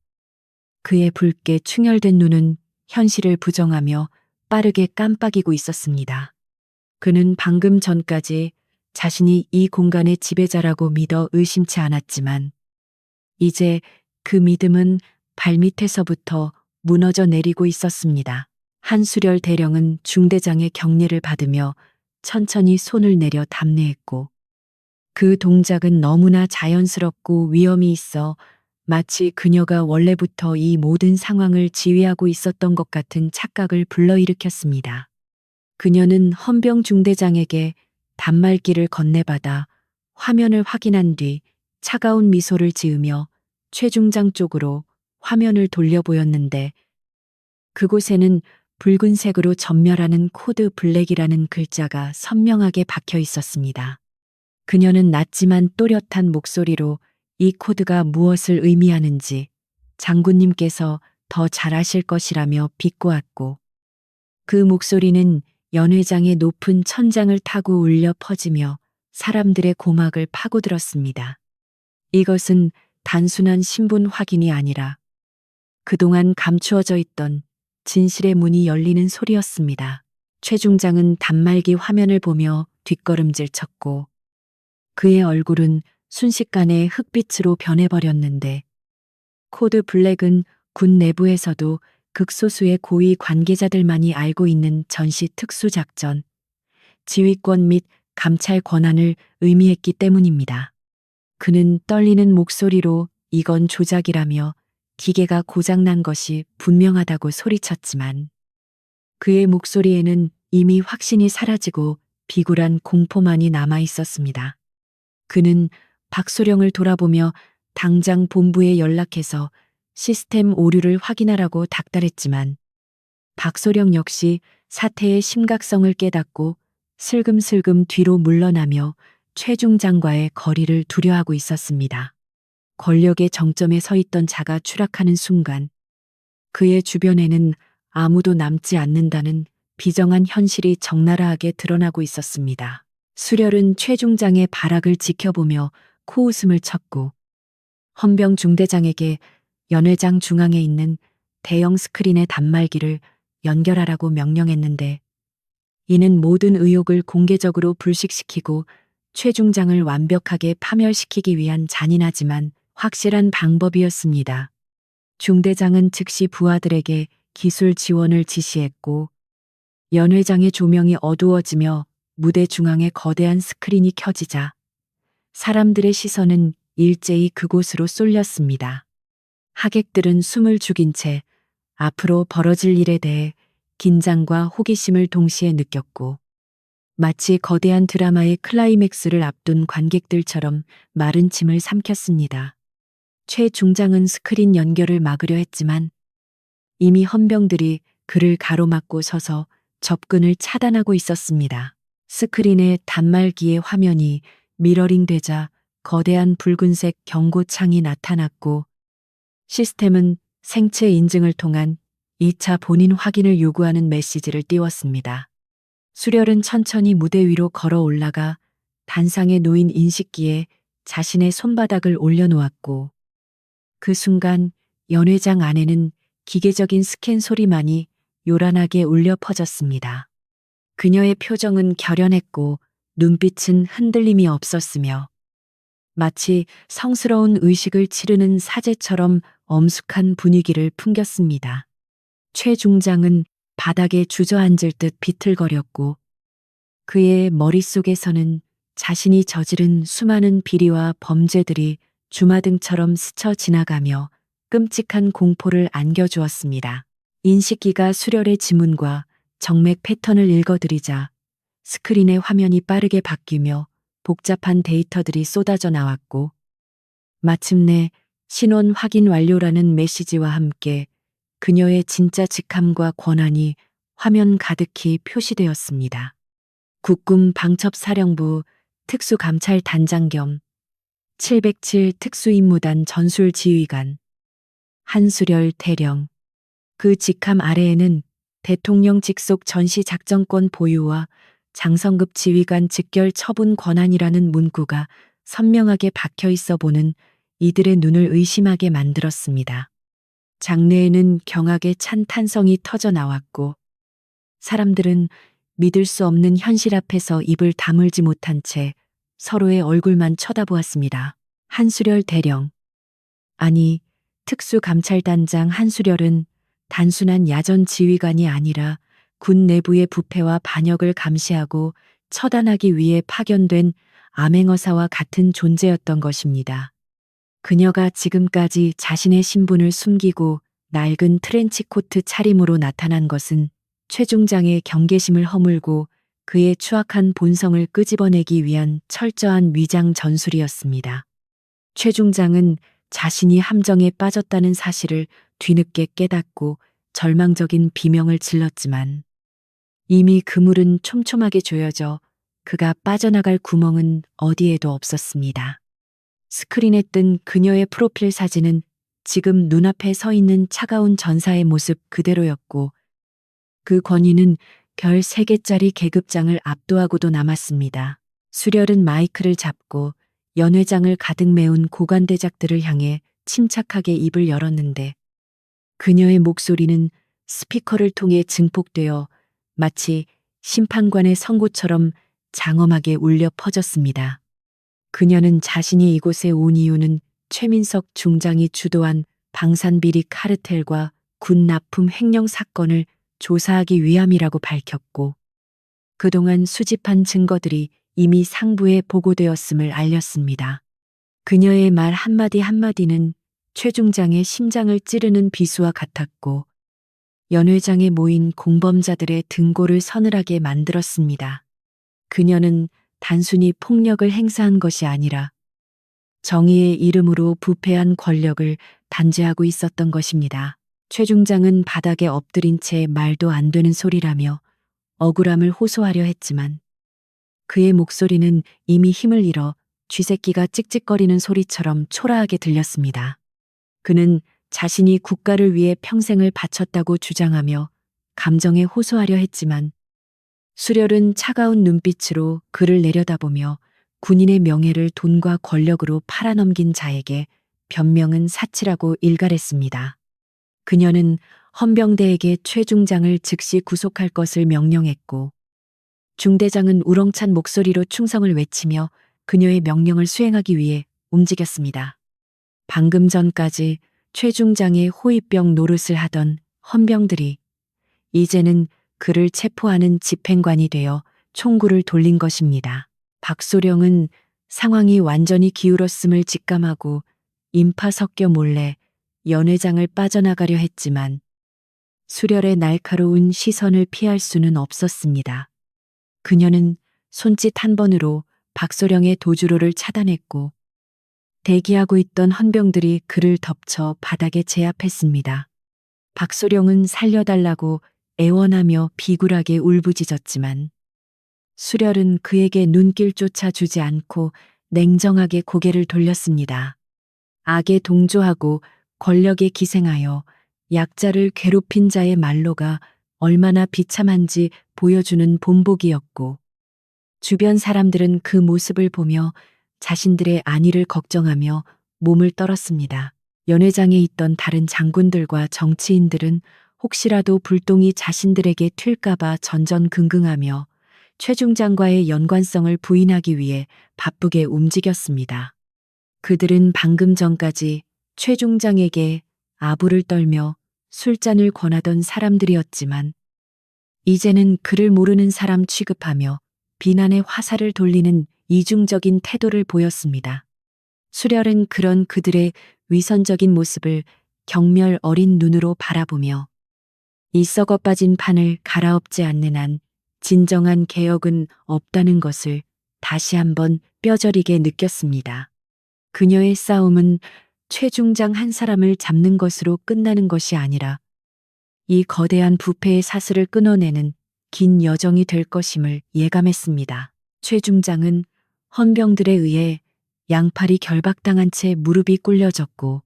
그의 붉게 충혈된 눈은 현실을 부정하며 빠르게 깜빡이고 있었습니다. 그는 방금 전까지 자신이 이 공간의 지배자라고 믿어 의심치 않았지만 이제 그 믿음은 발밑에서부터 무너져 내리고 있었습니다. 한수렬 대령은 중대장의 격려를 받으며 천천히 손을 내려 답례했고 그 동작은 너무나 자연스럽고 위엄이 있어 마치 그녀가 원래부터 이 모든 상황을 지휘하고 있었던 것 같은 착각을 불러일으켰습니다. 그녀는 헌병 중대장에게 단말기를 건네받아 화면을 확인한 뒤 차가운 미소를 지으며 최 중장 쪽으로 화면을 돌려 보였는데 그곳에는 붉은색으로 전멸하는 코드 블랙이라는 글자가 선명하게 박혀 있었습니다. 그녀는 낮지만 또렷한 목소리로 이 코드가 무엇을 의미하는지 장군님께서 더 잘 아실 것이라며 비꼬았고 그 목소리는 연회장의 높은 천장을 타고 울려 퍼지며 사람들의 고막을 파고들었습니다. 이것은 단순한 신분 확인이 아니라 그동안 감추어져 있던 진실의 문이 열리는 소리였습니다. 최 중장은 단말기 화면을 보며 뒷걸음질 쳤고 그의 얼굴은 순식간에 흑빛으로 변해버렸는데 코드 블랙은 군 내부에서도 극소수의 고위 관계자들만이 알고 있는 전시 특수작전, 지휘권 및 감찰 권한을 의미했기 때문입니다. 그는 떨리는 목소리로 이건 조작이라며 기계가 고장난 것이 분명하다고 소리쳤지만 그의 목소리에는 이미 확신이 사라지고 비굴한 공포만이 남아 있었습니다. 그는 박소령을 돌아보며 당장 본부에 연락해서 시스템 오류를 확인하라고 닥달했지만 박소령 역시 사태의 심각성을 깨닫고 슬금슬금 뒤로 물러나며 최 중장과의 거리를 두려워하고 있었습니다. 권력의 정점에 서 있던 자가 추락하는 순간 그의 주변에는 아무도 남지 않는다는 비정한 현실이 적나라하게 드러나고 있었습니다. 수렬은 최 중장의 발악을 지켜보며 코웃음을 쳤고 헌병 중대장에게 연회장 중앙에 있는 대형 스크린의 단말기를 연결하라고 명령했는데 이는 모든 의혹을 공개적으로 불식시키고 최 중장을 완벽하게 파멸시키기 위한 잔인하지만 확실한 방법이었습니다. 중대장은 즉시 부하들에게 기술 지원을 지시했고 연회장의 조명이 어두워지며 무대 중앙에 거대한 스크린이 켜지자 사람들의 시선은 일제히 그곳으로 쏠렸습니다. 하객들은 숨을 죽인 채 앞으로 벌어질 일에 대해 긴장과 호기심을 동시에 느꼈고 마치 거대한 드라마의 클라이맥스를 앞둔 관객들처럼 마른 침을 삼켰습니다. 최 중장은 스크린 연결을 막으려 했지만 이미 헌병들이 그를 가로막고 서서 접근을 차단하고 있었습니다. 스크린의 단말기의 화면이 미러링되자 거대한 붉은색 경고창이 나타났고 시스템은 생체 인증을 통한 2차 본인 확인을 요구하는 메시지를 띄웠습니다. 수렬은 천천히 무대 위로 걸어 올라가 단상에 놓인 인식기에 자신의 손바닥을 올려놓았고 그 순간 연회장 안에는 기계적인 스캔 소리만이 요란하게 울려 퍼졌습니다. 그녀의 표정은 결연했고 눈빛은 흔들림이 없었으며 마치 성스러운 의식을 치르는 사제처럼 엄숙한 분위기를 풍겼습니다. 최 중장은 바닥에 주저앉을 듯 비틀거렸고 그의 머릿속에서는 자신이 저지른 수많은 비리와 범죄들이 주마등처럼 스쳐 지나가며 끔찍한 공포를 안겨주었습니다. 인식기가 수렬의 지문과 정맥 패턴을 읽어드리자 스크린의 화면이 빠르게 바뀌며 복잡한 데이터들이 쏟아져 나왔고 마침내 신원 확인 완료라는 메시지와 함께 그녀의 진짜 직함과 권한이 화면 가득히 표시되었습니다. 국군 방첩사령부 특수감찰단장 겸 707 특수임무단 전술지휘관 한수렬 대령. 그 직함 아래에는 대통령 직속 전시작전권 보유와 장성급 지휘관 직결 처분 권한이라는 문구가 선명하게 박혀 있어 보는 이들의 눈을 의심하게 만들었습니다. 장내에는 경악에 찬 탄성이 터져 나왔고 사람들은 믿을 수 없는 현실 앞에서 입을 다물지 못한 채 서로의 얼굴만 쳐다보았습니다. 한수렬 대령. 아니, 특수감찰단장 한수렬은 단순한 야전 지휘관이 아니라 군 내부의 부패와 반역을 감시하고 처단하기 위해 파견된 암행어사와 같은 존재였던 것입니다. 그녀가 지금까지 자신의 신분을 숨기고 낡은 트렌치코트 차림으로 나타난 것은 최 중장의 경계심을 허물고 그의 추악한 본성을 끄집어내기 위한 철저한 위장 전술이었습니다. 최 중장은 자신이 함정에 빠졌다는 사실을 뒤늦게 깨닫고 절망적인 비명을 질렀지만 이미 그물은 촘촘하게 조여져 그가 빠져나갈 구멍은 어디에도 없었습니다. 스크린에 뜬 그녀의 프로필 사진은 지금 눈앞에 서 있는 차가운 전사의 모습 그대로였고 그 권위는 별 3개짜리 계급장을 압도하고도 남았습니다. 수렬은 마이크를 잡고 연회장을 가득 메운 고관대작들을 향해 침착하게 입을 열었는데 그녀의 목소리는 스피커를 통해 증폭되어 마치 심판관의 선고처럼 장엄하게 울려 퍼졌습니다. 그녀는 자신이 이곳에 온 이유는 최민석 중장이 주도한 방산비리 카르텔과 군 납품 횡령 사건을 조사하기 위함이라고 밝혔고 그동안 수집한 증거들이 이미 상부에 보고되었음을 알렸습니다. 그녀의 말 한마디 한마디는 최 중장의 심장을 찌르는 비수와 같았고 연회장에 모인 공범자들의 등골을 서늘하게 만들었습니다. 그녀는 단순히 폭력을 행사한 것이 아니라 정의의 이름으로 부패한 권력을 단죄하고 있었던 것입니다. 최 중장은 바닥에 엎드린 채 말도 안 되는 소리라며 억울함을 호소하려 했지만 그의 목소리는 이미 힘을 잃어 쥐새끼가 찍찍거리는 소리처럼 초라하게 들렸습니다. 그는 자신이 국가를 위해 평생을 바쳤다고 주장하며 감정에 호소하려 했지만 수렬은 차가운 눈빛으로 그를 내려다보며 군인의 명예를 돈과 권력으로 팔아넘긴 자에게 변명은 사치라고 일갈했습니다. 그녀는 헌병대에게 최 중장을 즉시 구속할 것을 명령했고 중대장은 우렁찬 목소리로 충성을 외치며 그녀의 명령을 수행하기 위해 움직였습니다. 방금 전까지 최 중장의 호위병 노릇을 하던 헌병들이 이제는 그를 체포하는 집행관이 되어 총구를 돌린 것입니다. 박소령은 상황이 완전히 기울었음을 직감하고 인파 섞여 몰래 연회장을 빠져나가려 했지만 수렬의 날카로운 시선을 피할 수는 없었습니다. 그녀는 손짓 한 번으로 박소령의 도주로를 차단했고 대기하고 있던 헌병들이 그를 덮쳐 바닥에 제압했습니다. 박소령은 살려달라고 애원하며 비굴하게 울부짖었지만 수렬은 그에게 눈길조차 주지 않고 냉정하게 고개를 돌렸습니다. 악에 동조하고 권력에 기생하여 약자를 괴롭힌 자의 말로가 얼마나 비참한지 보여주는 본보기였고 주변 사람들은 그 모습을 보며 자신들의 안위를 걱정하며 몸을 떨었습니다. 연회장에 있던 다른 장군들과 정치인들은 혹시라도 불똥이 자신들에게 튈까봐 전전긍긍하며 최 중장과의 연관성을 부인하기 위해 바쁘게 움직였습니다. 그들은 방금 전까지 최 중장에게 아부를 떨며 술잔을 권하던 사람들이었지만 이제는 그를 모르는 사람 취급하며 비난의 화살을 돌리는 이중적인 태도를 보였습니다. 수렬은 그런 그들의 위선적인 모습을 경멸 어린 눈으로 바라보며 이 썩어 빠진 판을 갈아엎지 않는 한 진정한 개혁은 없다는 것을 다시 한번 뼈저리게 느꼈습니다. 그녀의 싸움은 최 중장 한 사람을 잡는 것으로 끝나는 것이 아니라 이 거대한 부패의 사슬을 끊어내는 긴 여정이 될 것임을 예감했습니다. 최 중장은 헌병들에 의해 양팔이 결박당한 채 무릎이 꿇려졌고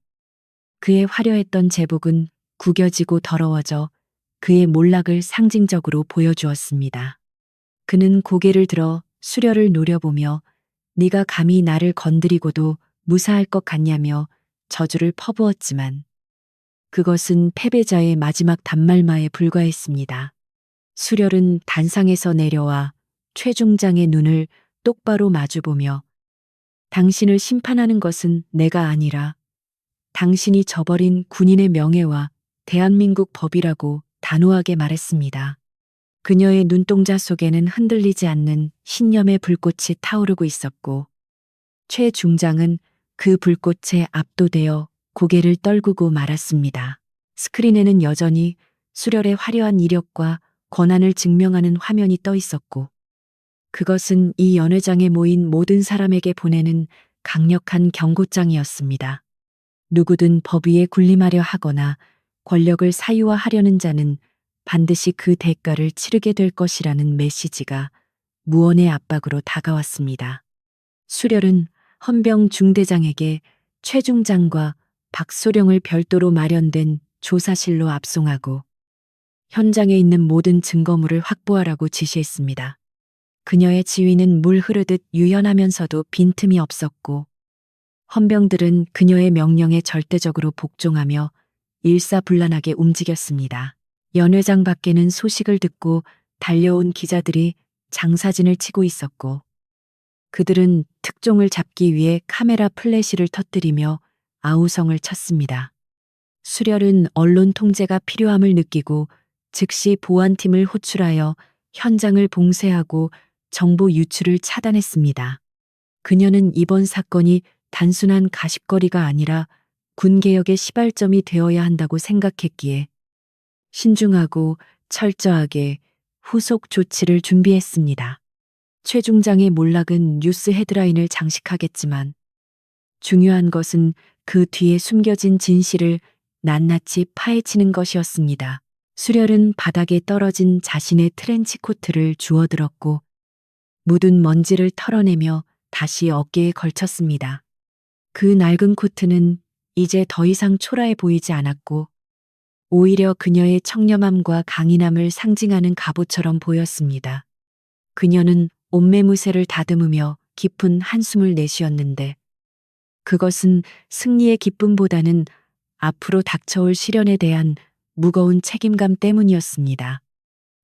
그의 화려했던 제복은 구겨지고 더러워져 그의 몰락을 상징적으로 보여주었습니다. 그는 고개를 들어 수려를 노려보며 네가 감히 나를 건드리고도 무사할 것 같냐며 저주를 퍼부었지만 그것은 패배자의 마지막 단말마에 불과했습니다. 수렬은 단상에서 내려와 최 중장의 눈을 똑바로 마주보며 당신을 심판하는 것은 내가 아니라 당신이 저버린 군인의 명예와 대한민국 법이라고 단호하게 말했습니다. 그녀의 눈동자 속에는 흔들리지 않는 신념의 불꽃이 타오르고 있었고 최 중장은 그 불꽃에 압도되어 고개를 떨구고 말았습니다. 스크린에는 여전히 수렬의 화려한 이력과 권한을 증명하는 화면이 떠 있었고 그것은 이 연회장에 모인 모든 사람에게 보내는 강력한 경고장이었습니다. 누구든 법 위에 군림하려 하거나 권력을 사유화하려는 자는 반드시 그 대가를 치르게 될 것이라는 메시지가 무언의 압박으로 다가왔습니다. 수렬은 헌병 중대장에게 최 중장과 박소령을 별도로 마련된 조사실로 압송하고 현장에 있는 모든 증거물을 확보하라고 지시했습니다. 그녀의 지휘는 물 흐르듯 유연하면서도 빈틈이 없었고 헌병들은 그녀의 명령에 절대적으로 복종하며 일사불란하게 움직였습니다. 연회장 밖에는 소식을 듣고 달려온 기자들이 장사진을 치고 있었고 그들은 특종을 잡기 위해 카메라 플래시를 터뜨리며 아우성을 쳤습니다. 수렬은 언론 통제가 필요함을 느끼고 즉시 보안팀을 호출하여 현장을 봉쇄하고 정보 유출을 차단했습니다. 그녀는 이번 사건이 단순한 가십거리가 아니라 군개혁의 시발점이 되어야 한다고 생각했기에 신중하고 철저하게 후속 조치를 준비했습니다. 최 중장의 몰락은 뉴스 헤드라인을 장식하겠지만 중요한 것은 그 뒤에 숨겨진 진실을 낱낱이 파헤치는 것이었습니다. 수렬은 바닥에 떨어진 자신의 트렌치 코트를 주워들었고 묻은 먼지를 털어내며 다시 어깨에 걸쳤습니다. 그 낡은 코트는 이제 더 이상 초라해 보이지 않았고 오히려 그녀의 청렴함과 강인함을 상징하는 갑옷처럼 보였습니다. 그녀는 옷매무새를 다듬으며 깊은 한숨을 내쉬었는데 그것은 승리의 기쁨보다는 앞으로 닥쳐올 시련에 대한 무거운 책임감 때문이었습니다.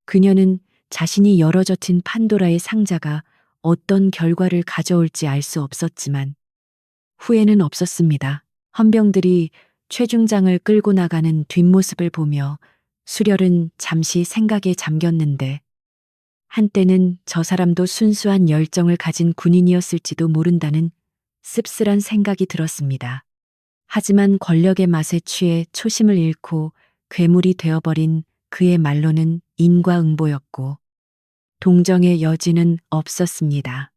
그녀는 자신이 열어젖힌 판도라의 상자가 어떤 결과를 가져올지 알 수 없었지만 후회는 없었습니다. 헌병들이 최 중장을 끌고 나가는 뒷모습을 보며 수렬은 잠시 생각에 잠겼는데 한때는 저 사람도 순수한 열정을 가진 군인이었을지도 모른다는 씁쓸한 생각이 들었습니다. 하지만 권력의 맛에 취해 초심을 잃고 괴물이 되어버린 그의 말로는 인과응보였고 동정의 여지는 없었습니다.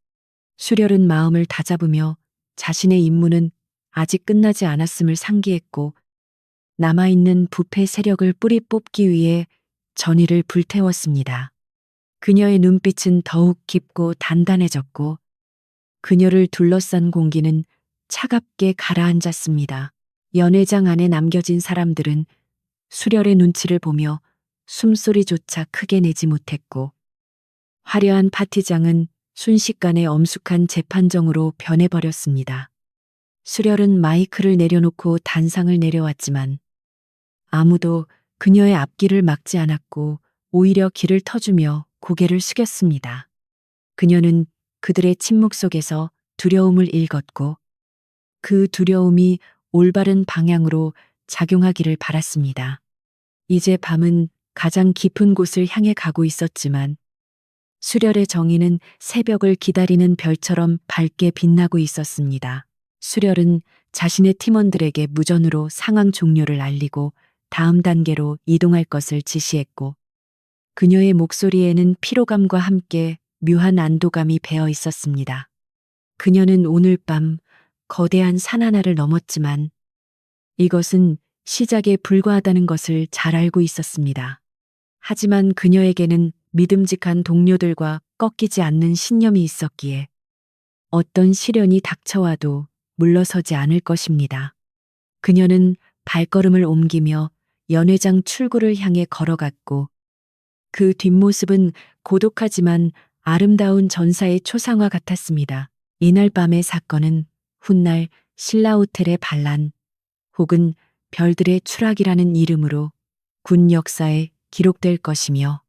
수렬은 마음을 다잡으며 자신의 임무는 아직 끝나지 않았음을 상기했고 남아있는 부패 세력을 뿌리 뽑기 위해 전의를 불태웠습니다. 그녀의 눈빛은 더욱 깊고 단단해졌고 그녀를 둘러싼 공기는 차갑게 가라앉았습니다. 연회장 안에 남겨진 사람들은 수렬의 눈치를 보며 숨소리조차 크게 내지 못했고 화려한 파티장은 순식간에 엄숙한 재판정으로 변해버렸습니다. 수렬은 마이크를 내려놓고 단상을 내려왔지만 아무도 그녀의 앞길을 막지 않았고 오히려 길을 터주며 고개를 숙였습니다. 그녀는 그들의 침묵 속에서 두려움을 읽었고 그 두려움이 올바른 방향으로 작용하기를 바랐습니다. 이제 밤은 가장 깊은 곳을 향해 가고 있었지만 수렬의 정의는 새벽을 기다리는 별처럼 밝게 빛나고 있었습니다. 수렬은 자신의 팀원들에게 무전으로 상황 종료를 알리고 다음 단계로 이동할 것을 지시했고 그녀의 목소리에는 피로감과 함께 묘한 안도감이 배어 있었습니다. 그녀는 오늘 밤 거대한 산 하나를 넘었지만 이것은 시작에 불과하다는 것을 잘 알고 있었습니다. 하지만 그녀에게는 믿음직한 동료들과 꺾이지 않는 신념이 있었기에 어떤 시련이 닥쳐와도 물러서지 않을 것입니다. 그녀는 발걸음을 옮기며 연회장 출구를 향해 걸어갔고 그 뒷모습은 고독하지만 아름다운 전사의 초상화 같았습니다. 이날 밤의 사건은 훗날 신라호텔의 반란 혹은 별들의 추락이라는 이름으로 군 역사에 기록될 것이며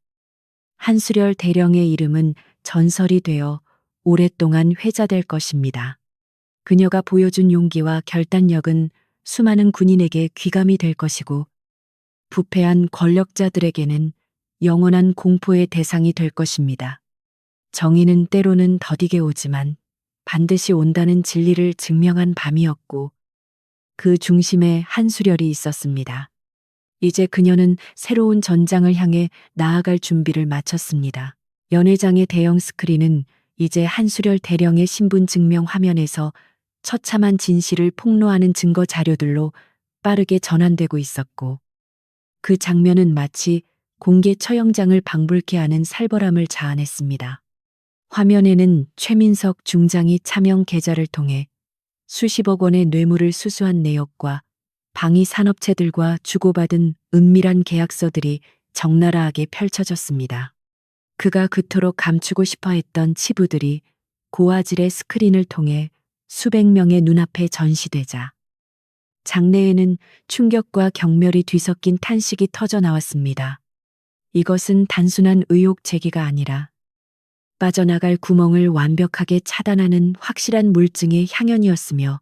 한수렬 대령의 이름은 전설이 되어 오랫동안 회자될 것입니다. 그녀가 보여준 용기와 결단력은 수많은 군인에게 귀감이 될 것이고 부패한 권력자들에게는 영원한 공포의 대상이 될 것입니다. 정의는 때로는 더디게 오지만 반드시 온다는 진리를 증명한 밤이었고 그 중심에 한수렬이 있었습니다. 이제 그녀는 새로운 전장을 향해 나아갈 준비를 마쳤습니다. 연회장의 대형 스크린은 이제 한수렬 대령의 신분 증명 화면에서 처참한 진실을 폭로하는 증거 자료들로 빠르게 전환되고 있었고 그 장면은 마치 공개 처형장을 방불케 하는 살벌함을 자아냈습니다. 화면에는 최민석 중장이 차명 계좌를 통해 수십억 원의 뇌물을 수수한 내역과 방위 산업체들과 주고받은 은밀한 계약서들이 적나라하게 펼쳐졌습니다. 그가 그토록 감추고 싶어 했던 치부들이 고화질의 스크린을 통해 수백 명의 눈앞에 전시되자 장내에는 충격과 경멸이 뒤섞인 탄식이 터져 나왔습니다. 이것은 단순한 의혹 제기가 아니라 빠져나갈 구멍을 완벽하게 차단하는 확실한 물증의 향연이었으며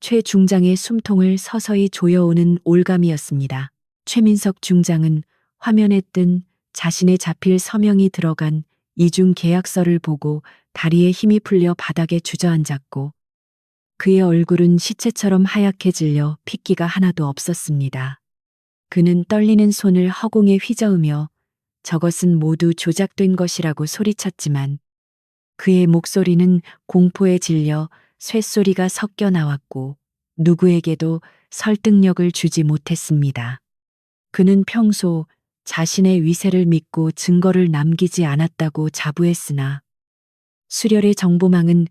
최 중장의 숨통을 서서히 조여오는 올감이었습니다. 최민석 중장은 화면에 뜬 자신의 자필 서명이 들어간 이중 계약서를 보고 다리에 힘이 풀려 바닥에 주저앉았고 그의 얼굴은 시체처럼 하얗게 질려 핏기가 하나도 없었습니다. 그는 떨리는 손을 허공에 휘저으며 저것은 모두 조작된 것이라고 소리쳤지만 그의 목소리는 공포에 질려 쇳소리가 섞여 나왔고 누구에게도 설득력을 주지 못했습니다. 그는 평소 자신의 위세를 믿고 증거를 남기지 않았다고 자부했으나 수렬의 정보망은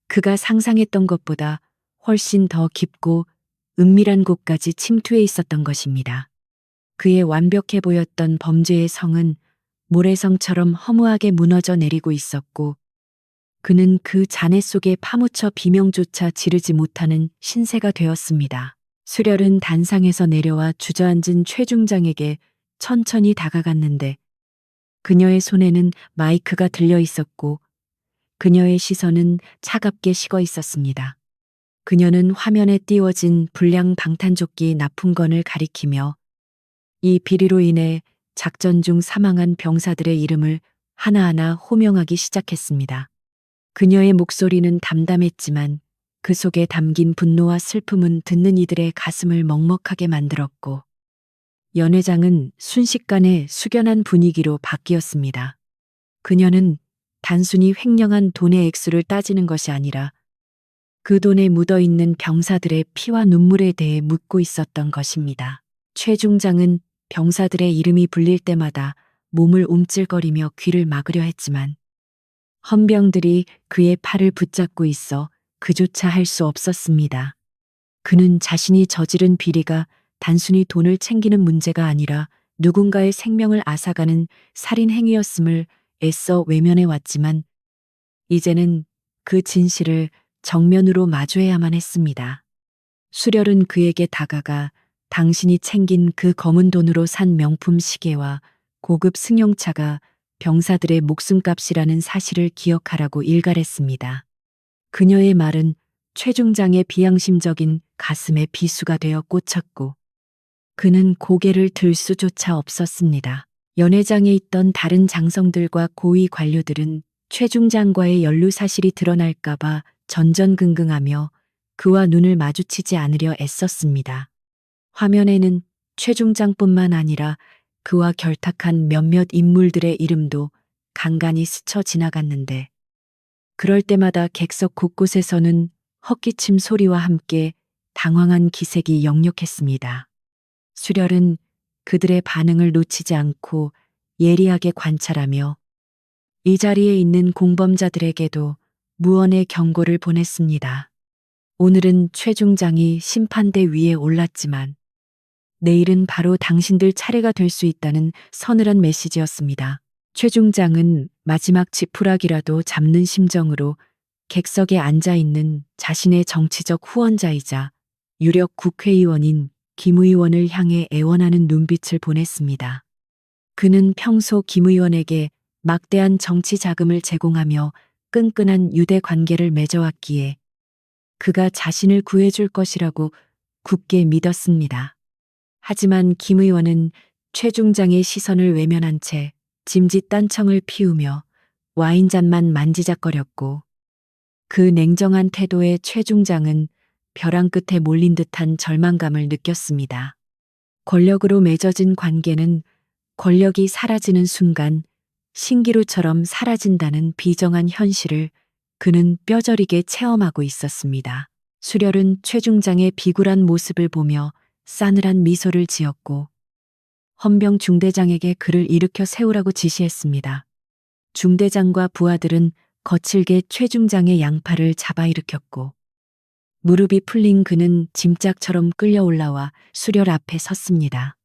그가 상상했던 것보다 훨씬 더 깊고 은밀한 곳까지 침투해 있었던 것입니다. 그의 완벽해 보였던 범죄의 성은 모래성처럼 허무하게 무너져 내리고 있었고 그는 그 잔해 속에 파묻혀 비명조차 지르지 못하는 신세가 되었습니다. 수렬은 단상에서 내려와 주저앉은 최중장에게 천천히 다가갔는데 그녀의 손에는 마이크가 들려 있었고 그녀의 시선은 차갑게 식어 있었습니다. 그녀는 화면에 띄워진 불량 방탄조끼 납품건을 가리키며 이 비리로 인해 작전 중 사망한 병사들의 이름을 하나하나 호명하기 시작했습니다. 그녀의 목소리는 담담했지만 그 속에 담긴 분노와 슬픔은 듣는 이들의 가슴을 먹먹하게 만들었고 연회장은 순식간에 숙연한 분위기로 바뀌었습니다. 그녀는 단순히 횡령한 돈의 액수를 따지는 것이 아니라 그 돈에 묻어 있는 병사들의 피와 눈물에 대해 묻고 있었던 것입니다. 최 중장은 병사들의 이름이 불릴 때마다 몸을 움찔거리며 귀를 막으려 했지만 헌병들이 그의 팔을 붙잡고 있어 그조차 할 수 없었습니다. 그는 자신이 저지른 비리가 단순히 돈을 챙기는 문제가 아니라 누군가의 생명을 앗아가는 살인 행위였음을 애써 외면해 왔지만 이제는 그 진실을 정면으로 마주해야만 했습니다. 수렬은 그에게 다가가 당신이 챙긴 그 검은 돈으로 산 명품 시계와 고급 승용차가 병사들의 목숨값이라는 사실을 기억하라고 일갈했습니다. 그녀의 말은 최 중장의 비양심적인 가슴에 비수가 되어 꽂혔고 그는 고개를 들 수조차 없었습니다. 연회장에 있던 다른 장성들과 고위 관료들은 최 중장과의 연루 사실이 드러날까봐 전전긍긍하며 그와 눈을 마주치지 않으려 애썼습니다. 화면에는 최 중장뿐만 아니라 그와 결탁한 몇몇 인물들의 이름도 간간히 스쳐 지나갔는데 그럴 때마다 객석 곳곳에서는 헛기침 소리와 함께 당황한 기색이 역력했습니다. 수렬은 그들의 반응을 놓치지 않고 예리하게 관찰하며 이 자리에 있는 공범자들에게도 무언의 경고를 보냈습니다. 오늘은 최 중장이 심판대 위에 올랐지만 내일은 바로 당신들 차례가 될 수 있다는 서늘한 메시지였습니다. 최 중장은 마지막 지푸라기라도 잡는 심정으로 객석에 앉아 있는 자신의 정치적 후원자이자 유력 국회의원인 김 의원을 향해 애원하는 눈빛을 보냈습니다. 그는 평소 김 의원에게 막대한 정치 자금을 제공하며 끈끈한 유대 관계를 맺어왔기에 그가 자신을 구해줄 것이라고 굳게 믿었습니다. 하지만 김 의원은 최 중장의 시선을 외면한 채 짐짓 딴청을 피우며 와인잔만 만지작거렸고 그 냉정한 태도에 최 중장은 벼랑 끝에 몰린 듯한 절망감을 느꼈습니다. 권력으로 맺어진 관계는 권력이 사라지는 순간 신기루처럼 사라진다는 비정한 현실을 그는 뼈저리게 체험하고 있었습니다. 수렬은 최 중장의 비굴한 모습을 보며 싸늘한 미소를 지었고 헌병 중대장에게 그를 일으켜 세우라고 지시했습니다. 중대장과 부하들은 거칠게 최 중장의 양팔을 잡아 일으켰고 무릎이 풀린 그는 짐짝처럼 끌려 올라와 수렬 앞에 섰습니다.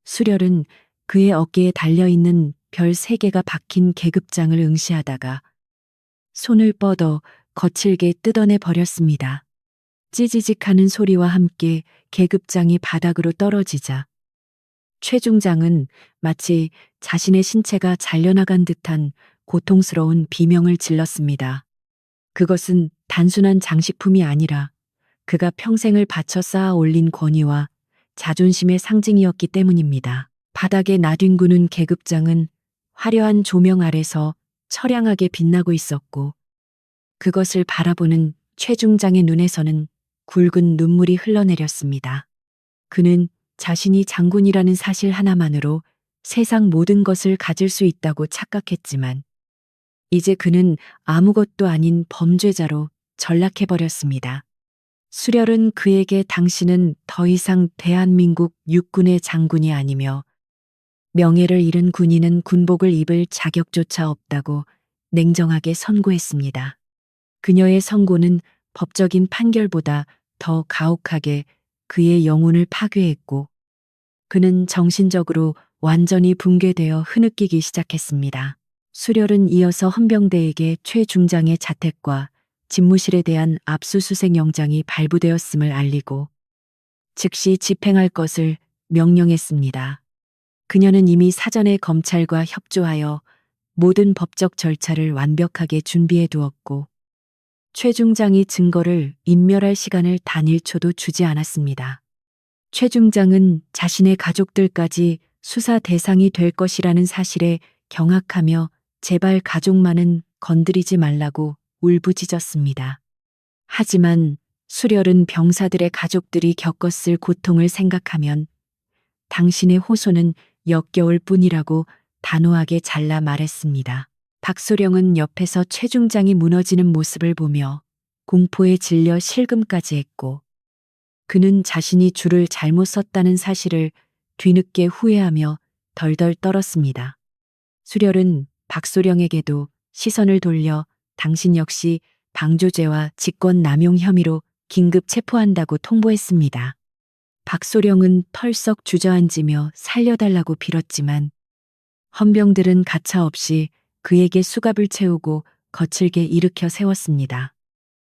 수렬은 그의 어깨에 달려있는 별 3개가 박힌 계급장을 응시하다가 손을 뻗어 거칠게 뜯어내 버렸습니다. 찌지직하는 소리와 함께 계급장이 바닥으로 떨어지자 최 중장은 마치 자신의 신체가 잘려나간 듯한 고통스러운 비명을 질렀습니다. 그것은 단순한 장식품이 아니라 그가 평생을 바쳐 쌓아 올린 권위와 자존심의 상징이었기 때문입니다. 바닥에 나뒹구는 계급장은 화려한 조명 아래서 처량하게 빛나고 있었고 그것을 바라보는 최 중장의 눈에서는 굵은 눈물이 흘러내렸습니다. 그는 자신이 장군이라는 사실 하나만으로 세상 모든 것을 가질 수 있다고 착각했지만 이제 그는 아무것도 아닌 범죄자로 전락해버렸습니다. 수렬은 그에게 당신은 더 이상 대한민국 육군의 장군이 아니며 명예를 잃은 군인은 군복을 입을 자격조차 없다고 냉정하게 선고했습니다. 그녀의 선고는 법적인 판결보다 더 가혹하게 그의 영혼을 파괴했고 그는 정신적으로 완전히 붕괴되어 흐느끼기 시작했습니다. 수렬은 이어서 헌병대에게 최 중장의 자택과 집무실에 대한 압수수색 영장이 발부되었음을 알리고 즉시 집행할 것을 명령했습니다. 그녀는 이미 사전에 검찰과 협조하여 모든 법적 절차를 완벽하게 준비해 두었고 최 중장이 증거를 인멸할 시간을 단 1초도 주지 않았습니다. 최 중장은 자신의 가족들까지 수사 대상이 될 것이라는 사실에 경악하며 제발 가족만은 건드리지 말라고 울부짖었습니다. 하지만 수렬은 병사들의 가족들이 겪었을 고통을 생각하면 당신의 호소는 역겨울 뿐이라고 단호하게 잘라 말했습니다. 박소령은 옆에서 최중장이 무너지는 모습을 보며 공포에 질려 실금까지 했고, 그는 자신이 줄을 잘못 썼다는 사실을 뒤늦게 후회하며 덜덜 떨었습니다. 수렬은 박소령에게도 시선을 돌려 당신 역시 방조죄와 직권남용 혐의로 긴급 체포한다고 통보했습니다. 박소령은 털썩 주저앉으며 살려달라고 빌었지만 헌병들은 가차없이 그에게 수갑을 채우고 거칠게 일으켜 세웠습니다.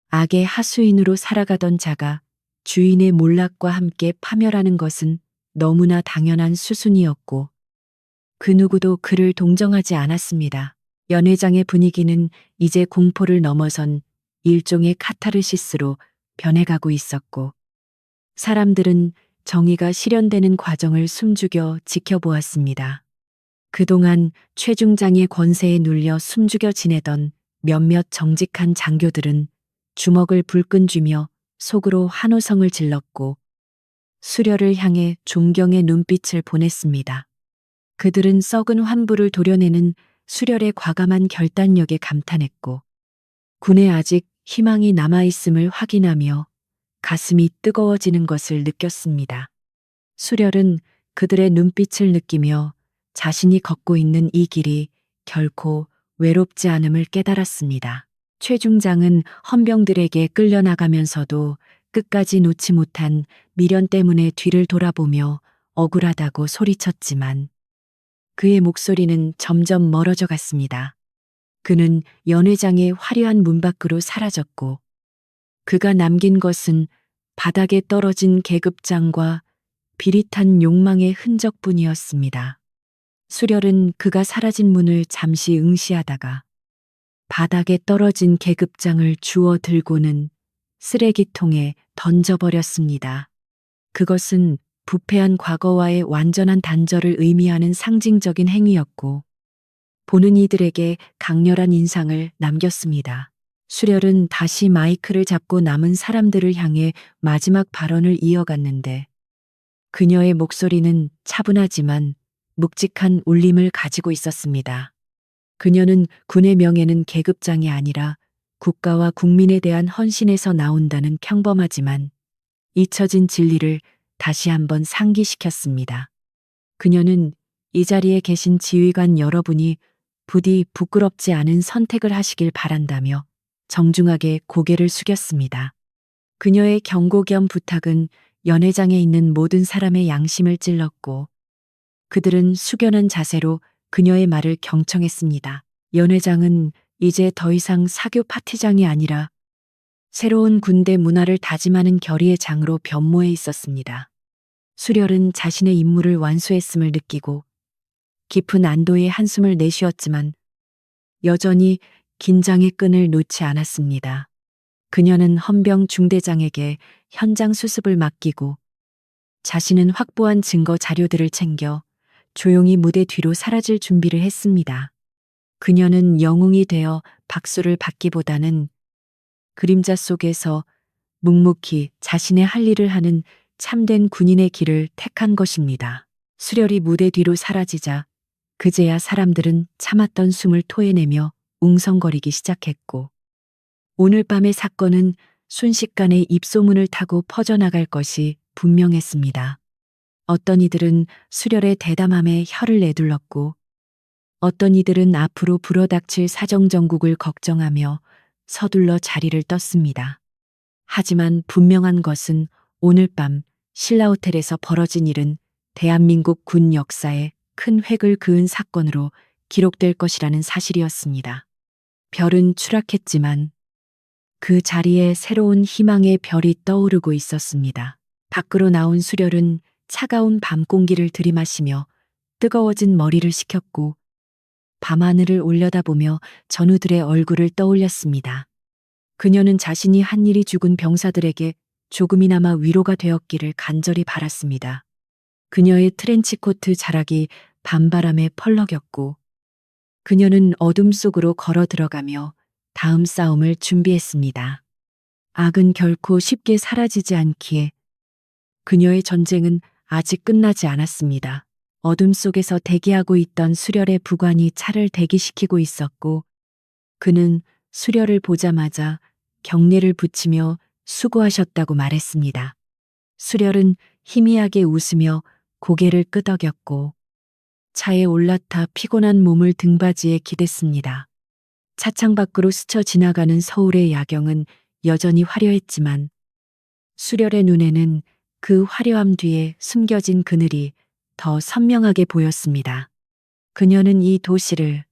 악의 하수인으로 살아가던 자가 주인의 몰락과 함께 파멸하는 것은 너무나 당연한 수순이었고 그 누구도 그를 동정하지 않았습니다. 연회장의 분위기는 이제 공포를 넘어선 일종의 카타르시스로 변해가고 있었고 사람들은 정의가 실현되는 과정을 숨죽여 지켜보았습니다. 그동안 최중장의 권세에 눌려 숨죽여 지내던 몇몇 정직한 장교들은 주먹을 불끈 쥐며 속으로 환호성을 질렀고 수려를 향해 존경의 눈빛을 보냈습니다. 그들은 썩은 환부를 도려내는 수렬의 과감한 결단력에 감탄했고 군에 아직 희망이 남아있음을 확인하며 가슴이 뜨거워지는 것을 느꼈습니다. 수렬은 그들의 눈빛을 느끼며 자신이 걷고 있는 이 길이 결코 외롭지 않음을 깨달았습니다. 최중장은 헌병들에게 끌려나가면서도 끝까지 놓지 못한 미련 때문에 뒤를 돌아보며 억울하다고 소리쳤지만 그의 목소리는 점점 멀어져 갔습니다. 그는 연회장의 화려한 문 밖으로 사라졌고 그가 남긴 것은 바닥에 떨어진 계급장과 비릿한 욕망의 흔적뿐이었습니다. 수렬은 그가 사라진 문을 잠시 응시하다가 바닥에 떨어진 계급장을 주워 들고는 쓰레기통에 던져버렸습니다. 그것은 부패한 과거와의 완전한 단절을 의미하는 상징적인 행위였고 보는 이들에게 강렬한 인상을 남겼습니다. 수렬은 다시 마이크를 잡고 남은 사람들을 향해 마지막 발언을 이어갔는데 그녀의 목소리는 차분하지만 묵직한 울림을 가지고 있었습니다. 그녀는 군의 명예는 계급장이 아니라 국가와 국민에 대한 헌신에서 나온다는 평범하지만 잊혀진 진리를 다시 한번 상기시켰습니다. 그녀는 이 자리에 계신 지휘관 여러분이 부디 부끄럽지 않은 선택을 하시길 바란다며 정중하게 고개를 숙였습니다. 그녀의 경고 겸 부탁은 연회장에 있는 모든 사람의 양심을 찔렀고 그들은 숙연한 자세로 그녀의 말을 경청했습니다. 연회장은 이제 더 이상 사교 파티장이 아니라 새로운 군대 문화를 다짐하는 결의의 장으로 변모해 있었습니다. 수렬은 자신의 임무를 완수했음을 느끼고 깊은 안도의 한숨을 내쉬었지만 여전히 긴장의 끈을 놓지 않았습니다. 그녀는 헌병 중대장에게 현장 수습을 맡기고 자신은 확보한 증거 자료들을 챙겨 조용히 무대 뒤로 사라질 준비를 했습니다. 그녀는 영웅이 되어 박수를 받기보다는 그림자 속에서 묵묵히 자신의 할 일을 하는 참된 군인의 길을 택한 것입니다. 수렬이 무대 뒤로 사라지자 그제야 사람들은 참았던 숨을 토해내며 웅성거리기 시작했고 오늘 밤의 사건은 순식간에 입소문을 타고 퍼져나갈 것이 분명했습니다. 어떤 이들은 수렬의 대담함에 혀를 내둘렀고 어떤 이들은 앞으로 불어닥칠 사정정국을 걱정하며 서둘러 자리를 떴습니다. 하지만 분명한 것은 오늘 밤 신라호텔에서 벌어진 일은 대한민국 군 역사에 큰 획을 그은 사건으로 기록될 것이라는 사실이었습니다. 별은 추락했지만 그 자리에 새로운 희망의 별이 떠오르고 있었습니다. 밖으로 나온 수렬은 차가운 밤 공기를 들이마시며 뜨거워진 머리를 식혔고 밤하늘을 올려다보며 전우들의 얼굴을 떠올렸습니다. 그녀는 자신이 한 일이 죽은 병사들에게 조금이나마 위로가 되었기를 간절히 바랐습니다. 그녀의 트렌치코트 자락이 밤바람에 펄럭였고 그녀는 어둠 속으로 걸어 들어가며 다음 싸움을 준비했습니다. 악은 결코 쉽게 사라지지 않기에 그녀의 전쟁은 아직 끝나지 않았습니다. 어둠 속에서 대기하고 있던 수렬의 부관이 차를 대기시키고 있었고 그는 수렬을 보자마자 경례를 붙이며 수고하셨다고 말했습니다. 수렬은 희미하게 웃으며 고개를 끄덕였고 차에 올라타 피곤한 몸을 등받이에 기댔습니다. 차창 밖으로 스쳐 지나가는 서울의 야경은 여전히 화려했지만 수렬의 눈에는 그 화려함 뒤에 숨겨진 그늘이 더 선명하게 보였습니다. 그녀는 이 도시를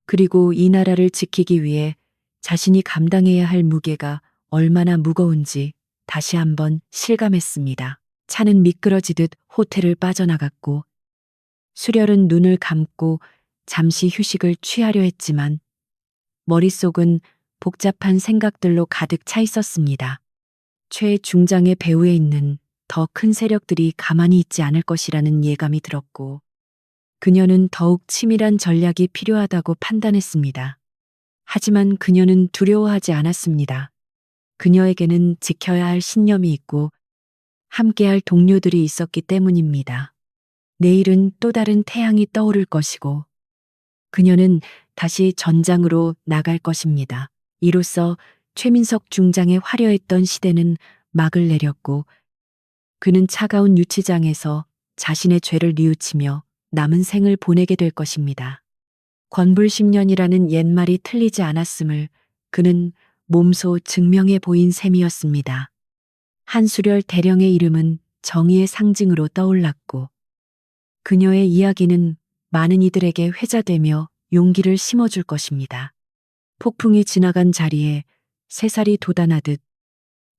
그리고 이 나라를 지키기 위해 자신이 감당해야 할 무게가 얼마나 무거운지 다시 한번 실감했습니다. 차는 미끄러지듯 호텔을 빠져나갔고 수렬은 눈을 감고 잠시 휴식을 취하려 했지만 머릿속은 복잡한 생각들로 가득 차 있었습니다. 최중장의 배후에 있는 더 큰 세력들이 가만히 있지 않을 것이라는 예감이 들었고 그녀는 더욱 치밀한 전략이 필요하다고 판단했습니다. 하지만 그녀는 두려워하지 않았습니다. 그녀에게는 지켜야 할 신념이 있고 함께할 동료들이 있었기 때문입니다. 내일은 또 다른 태양이 떠오를 것이고 그녀는 다시 전장으로 나갈 것입니다. 이로써 최민석 중장의 화려했던 시대는 막을 내렸고 그는 차가운 유치장에서 자신의 죄를 뉘우치며 남은 생을 보내게 될 것입니다. 권불십년이라는 옛말이 틀리지 않았음을 그는 몸소 증명해 보인 셈이었습니다. 한수렬 대령의 이름은 정의의 상징으로 떠올랐고 그녀의 이야기는 많은 이들에게 회자되며 용기를 심어줄 것입니다. 폭풍이 지나간 자리에 새살이 돋아나듯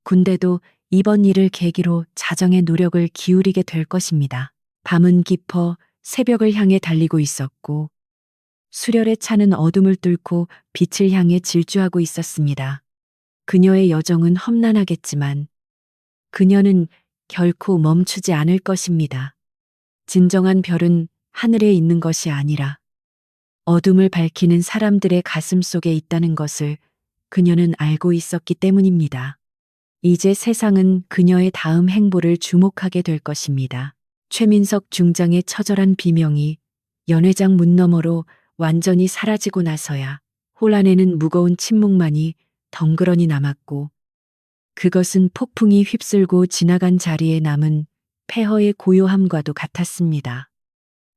군대도 이번 일을 계기로 자정의 노력을 기울이게 될 것입니다. 밤은 깊어 새벽을 향해 달리고 있었고 수렬의 차는 어둠을 뚫고 빛을 향해 질주하고 있었습니다. 그녀의 여정은 험난하겠지만 그녀는 결코 멈추지 않을 것입니다. 진정한 별은 하늘에 있는 것이 아니라 어둠을 밝히는 사람들의 가슴 속에 있다는 것을 그녀는 알고 있었기 때문입니다. 이제 세상은 그녀의 다음 행보를 주목하게 될 것입니다. 최민석 중장의 처절한 비명이 연회장 문 너머로 완전히 사라지고 나서야 홀 안에는 무거운 침묵만이 덩그러니 남았고 그것은 폭풍이 휩쓸고 지나간 자리에 남은 폐허의 고요함과도 같았습니다.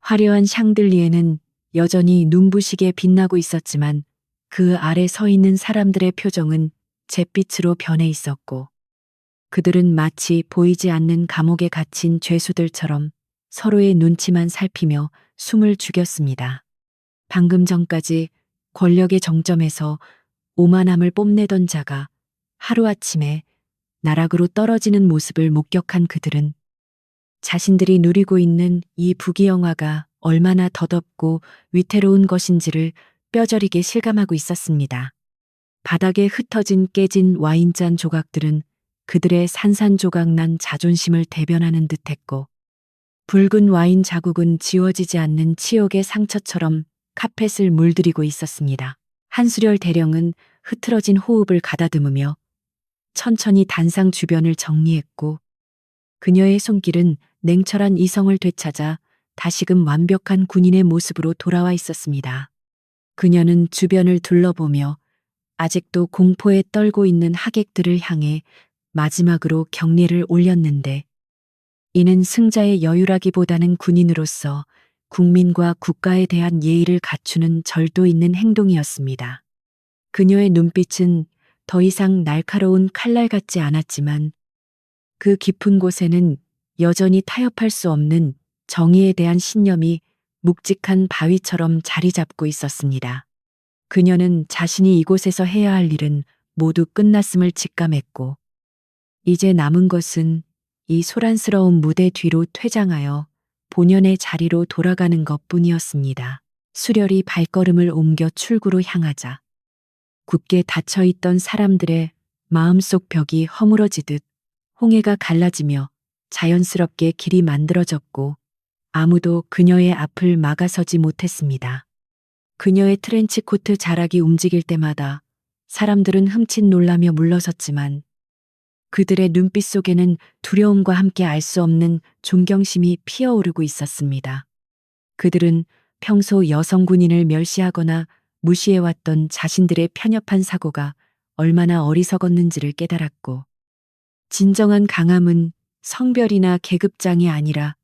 화려한 샹들리에는 여전히 눈부시게 빛나고 있었지만 그 아래 서 있는 사람들의 표정은 잿빛으로 변해 있었고 그들은 마치 보이지 않는 감옥에 갇힌 죄수들처럼 서로의 눈치만 살피며 숨을 죽였습니다. 방금 전까지 권력의 정점에서 오만함을 뽐내던 자가 하루아침에 나락으로 떨어지는 모습을 목격한 그들은 자신들이 누리고 있는 이 부귀영화가 얼마나 덧없고 위태로운 것인지를 뼈저리게 실감하고 있었습니다. 바닥에 흩어진 깨진 와인잔 조각들은 그들의 산산조각난 자존심을 대변하는 듯했고 붉은 와인 자국은 지워지지 않는 치욕의 상처처럼 카펫을 물들이고 있었습니다. 한수렬 대령은 흐트러진 호흡을 가다듬으며 천천히 단상 주변을 정리했고 그녀의 손길은 냉철한 이성을 되찾아 다시금 완벽한 군인의 모습으로 돌아와 있었습니다. 그녀는 주변을 둘러보며 아직도 공포에 떨고 있는 하객들을 향해 마지막으로 경례를 올렸는데 이는 승자의 여유라기보다는 군인으로서 국민과 국가에 대한 예의를 갖추는 절도 있는 행동이었습니다. 그녀의 눈빛은 더 이상 날카로운 칼날 같지 않았지만 그 깊은 곳에는 여전히 타협할 수 없는 정의에 대한 신념이 묵직한 바위처럼 자리 잡고 있었습니다. 그녀는 자신이 이곳에서 해야 할 일은 모두 끝났음을 직감했고 이제 남은 것은 이 소란스러운 무대 뒤로 퇴장하여 본연의 자리로 돌아가는 것뿐이었습니다. 수렬이 발걸음을 옮겨 출구로 향하자 굳게 닫혀있던 사람들의 마음속 벽이 허물어지듯 홍해가 갈라지며 자연스럽게 길이 만들어졌고 아무도 그녀의 앞을 막아서지 못했습니다. 그녀의 트렌치코트 자락이 움직일 때마다 사람들은 흠칫 놀라며 물러섰지만 그들의 눈빛 속에는 두려움과 함께 알 수 없는 존경심이 피어오르고 있었습니다. 그들은 평소 여성 군인을 멸시하거나 무시해왔던 자신들의 편협한 사고가 얼마나 어리석었는지를 깨달았고, 진정한 강함은 성별이나 계급장이 아니라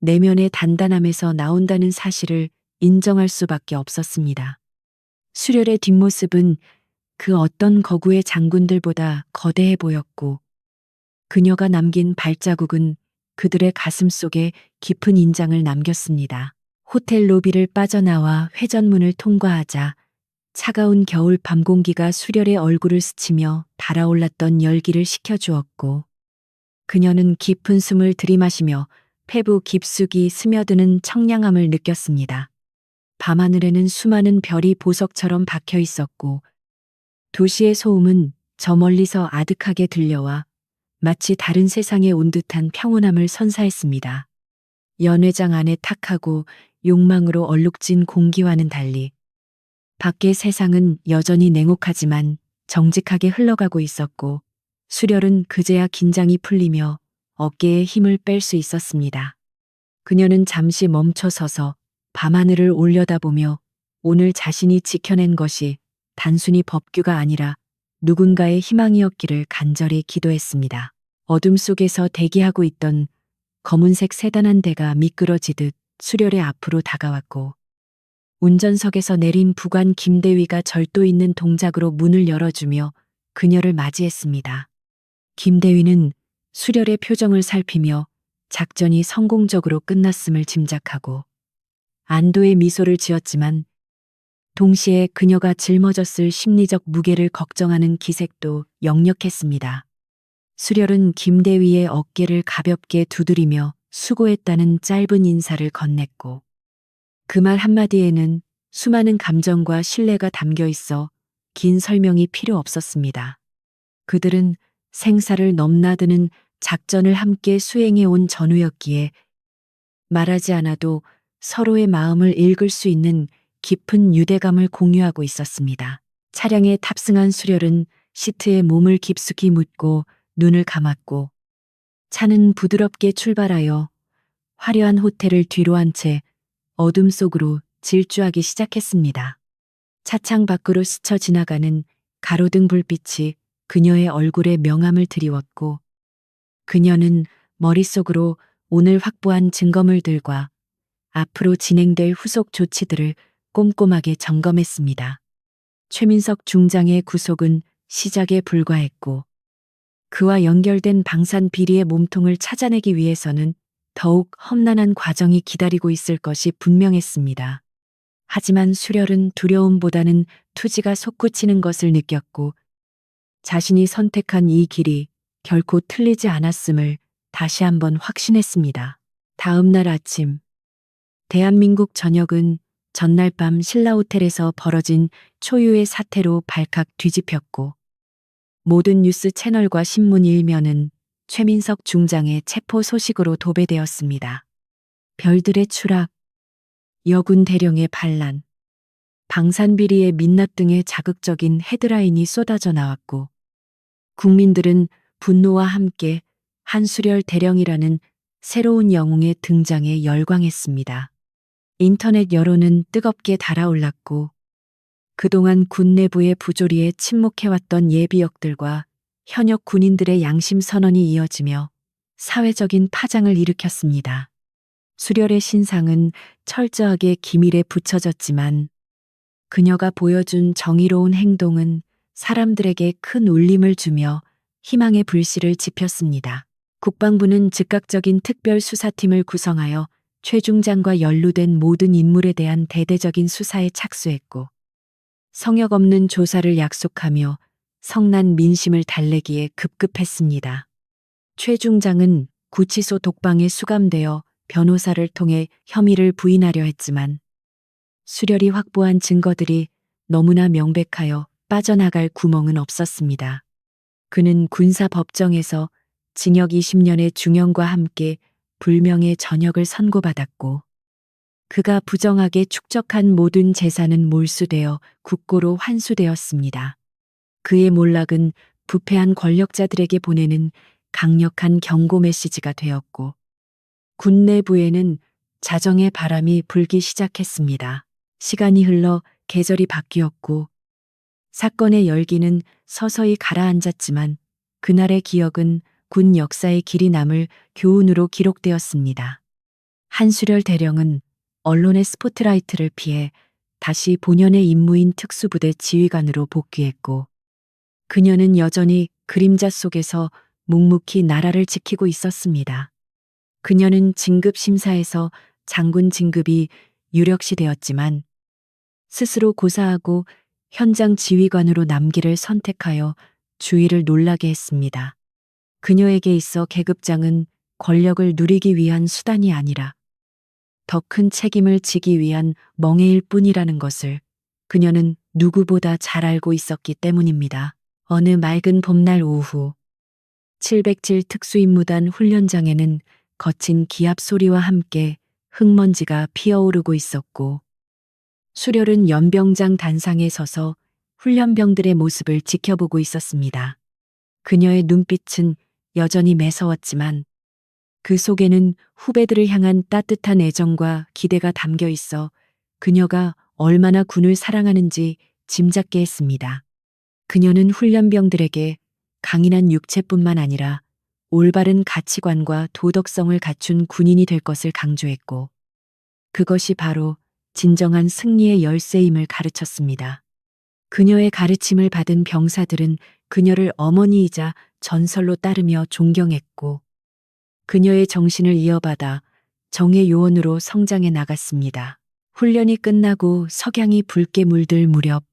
내면의 단단함에서 나온다는 사실을 인정할 수밖에 없었습니다. 수렬의 뒷모습은 그 어떤 거구의 장군들보다 거대해 보였고, 그녀가 남긴 발자국은 그들의 가슴 속에 깊은 인장을 남겼습니다. 호텔 로비를 빠져나와 회전문을 통과하자 차가운 겨울 밤 공기가 수렬의 얼굴을 스치며 달아올랐던 열기를 식혀주었고, 그녀는 깊은 숨을 들이마시며 폐부 깊숙이 스며드는 청량함을 느꼈습니다. 밤하늘에는 수많은 별이 보석처럼 박혀 있었고, 도시의 소음은 저 멀리서 아득하게 들려와 마치 다른 세상에 온 듯한 평온함을 선사했습니다. 연회장 안의 탁하고 욕망으로 얼룩진 공기와는 달리 밖의 세상은 여전히 냉혹하지만 정직하게 흘러가고 있었고, 수렬은 그제야 긴장이 풀리며 어깨에 힘을 뺄 수 있었습니다. 그녀는 잠시 멈춰서서 밤하늘을 올려다보며 오늘 자신이 지켜낸 것이 단순히 법규가 아니라 누군가의 희망이었기를 간절히 기도했습니다. 어둠 속에서 대기하고 있던 검은색 세단 한 대가 미끄러지듯 수렬의 앞으로 다가왔고, 운전석에서 내린 부관 김대위가 절도 있는 동작으로 문을 열어주며 그녀를 맞이했습니다. 김대위는 수렬의 표정을 살피며 작전이 성공적으로 끝났음을 짐작하고 안도의 미소를 지었지만, 동시에 그녀가 짊어졌을 심리적 무게를 걱정하는 기색도 역력했습니다. 수렬은 김대위의 어깨를 가볍게 두드리며 수고했다는 짧은 인사를 건넸고, 그 말 한마디에는 수많은 감정과 신뢰가 담겨 있어 긴 설명이 필요 없었습니다. 그들은 생사를 넘나드는 작전을 함께 수행해 온 전우였기에 말하지 않아도 서로의 마음을 읽을 수 있는 깊은 유대감을 공유하고 있었습니다. 차량에 탑승한 수렬은 시트에 몸을 깊숙이 묻고 눈을 감았고, 차는 부드럽게 출발하여 화려한 호텔을 뒤로 한 채 어둠 속으로 질주하기 시작했습니다. 차창 밖으로 스쳐 지나가는 가로등 불빛이 그녀의 얼굴에 명암을 드리웠고, 그녀는 머릿속으로 오늘 확보한 증거물들과 앞으로 진행될 후속 조치들을 꼼꼼하게 점검했습니다. 최민석 중장의 구속은 시작에 불과했고, 그와 연결된 방산 비리의 몸통을 찾아내기 위해서는 더욱 험난한 과정이 기다리고 있을 것이 분명했습니다. 하지만 수렬은 두려움보다는 투지가 솟구치는 것을 느꼈고, 자신이 선택한 이 길이 결코 틀리지 않았음을 다시 한번 확신했습니다. 다음 날 아침, 대한민국 전역은 전날 밤 신라호텔에서 벌어진 초유의 사태로 발칵 뒤집혔고, 모든 뉴스 채널과 신문 일면은 최민석 중장의 체포 소식으로 도배되었습니다. 별들의 추락, 여군 대령의 반란, 방산비리의 민낯 등의 자극적인 헤드라인이 쏟아져 나왔고, 국민들은 분노와 함께 한수렬 대령이라는 새로운 영웅의 등장에 열광했습니다. 인터넷 여론은 뜨겁게 달아올랐고, 그동안 군 내부의 부조리에 침묵해왔던 예비역들과 현역 군인들의 양심 선언이 이어지며 사회적인 파장을 일으켰습니다. 수렬의 신상은 철저하게 기밀에 붙여졌지만, 그녀가 보여준 정의로운 행동은 사람들에게 큰 울림을 주며 희망의 불씨를 지폈습니다. 국방부는 즉각적인 특별수사팀을 구성하여 최 중장과 연루된 모든 인물에 대한 대대적인 수사에 착수했고, 성역 없는 조사를 약속하며 성난 민심을 달래기에 급급했습니다. 최 중장은 구치소 독방에 수감되어 변호사를 통해 혐의를 부인하려 했지만, 수렬이 확보한 증거들이 너무나 명백하여 빠져나갈 구멍은 없었습니다. 그는 군사법정에서 징역 20년의 중형과 함께 불명예 전역을 선고받았고, 그가 부정하게 축적한 모든 재산은 몰수되어 국고로 환수되었습니다. 그의 몰락은 부패한 권력자들에게 보내는 강력한 경고 메시지가 되었고, 군 내부에는 자정의 바람이 불기 시작했습니다. 시간이 흘러 계절이 바뀌었고, 사건의 열기는 서서히 가라앉았지만, 그날의 기억은 군 역사의 길이 남을 교훈으로 기록되었습니다. 한수렬 대령은 언론의 스포트라이트를 피해 다시 본연의 임무인 특수부대 지휘관으로 복귀했고, 그녀는 여전히 그림자 속에서 묵묵히 나라를 지키고 있었습니다. 그녀는 진급 심사에서 장군 진급이 유력시 되었지만, 스스로 고사하고 현장 지휘관으로 남기를 선택하여 주위를 놀라게 했습니다. 그녀에게 있어 계급장은 권력을 누리기 위한 수단이 아니라 더 큰 책임을 지기 위한 멍해일 뿐이라는 것을 그녀는 누구보다 잘 알고 있었기 때문입니다. 어느 맑은 봄날 오후, 707 특수임무단 훈련장에는 거친 기합 소리와 함께 흙먼지가 피어오르고 있었고, 수렬은 연병장 단상에 서서 훈련병들의 모습을 지켜보고 있었습니다. 그녀의 눈빛은 여전히 매서웠지만 그 속에는 후배들을 향한 따뜻한 애정과 기대가 담겨 있어 그녀가 얼마나 군을 사랑하는지 짐작게 했습니다. 그녀는 훈련병들에게 강인한 육체뿐만 아니라 올바른 가치관과 도덕성을 갖춘 군인이 될 것을 강조했고, 그것이 바로 진정한 승리의 열쇠임을 가르쳤습니다. 그녀의 가르침을 받은 병사들은 그녀를 어머니이자 전설로 따르며 존경했고, 그녀의 정신을 이어받아 정의 요원으로 성장해 나갔습니다. 훈련이 끝나고 석양이 붉게 물들 무렵,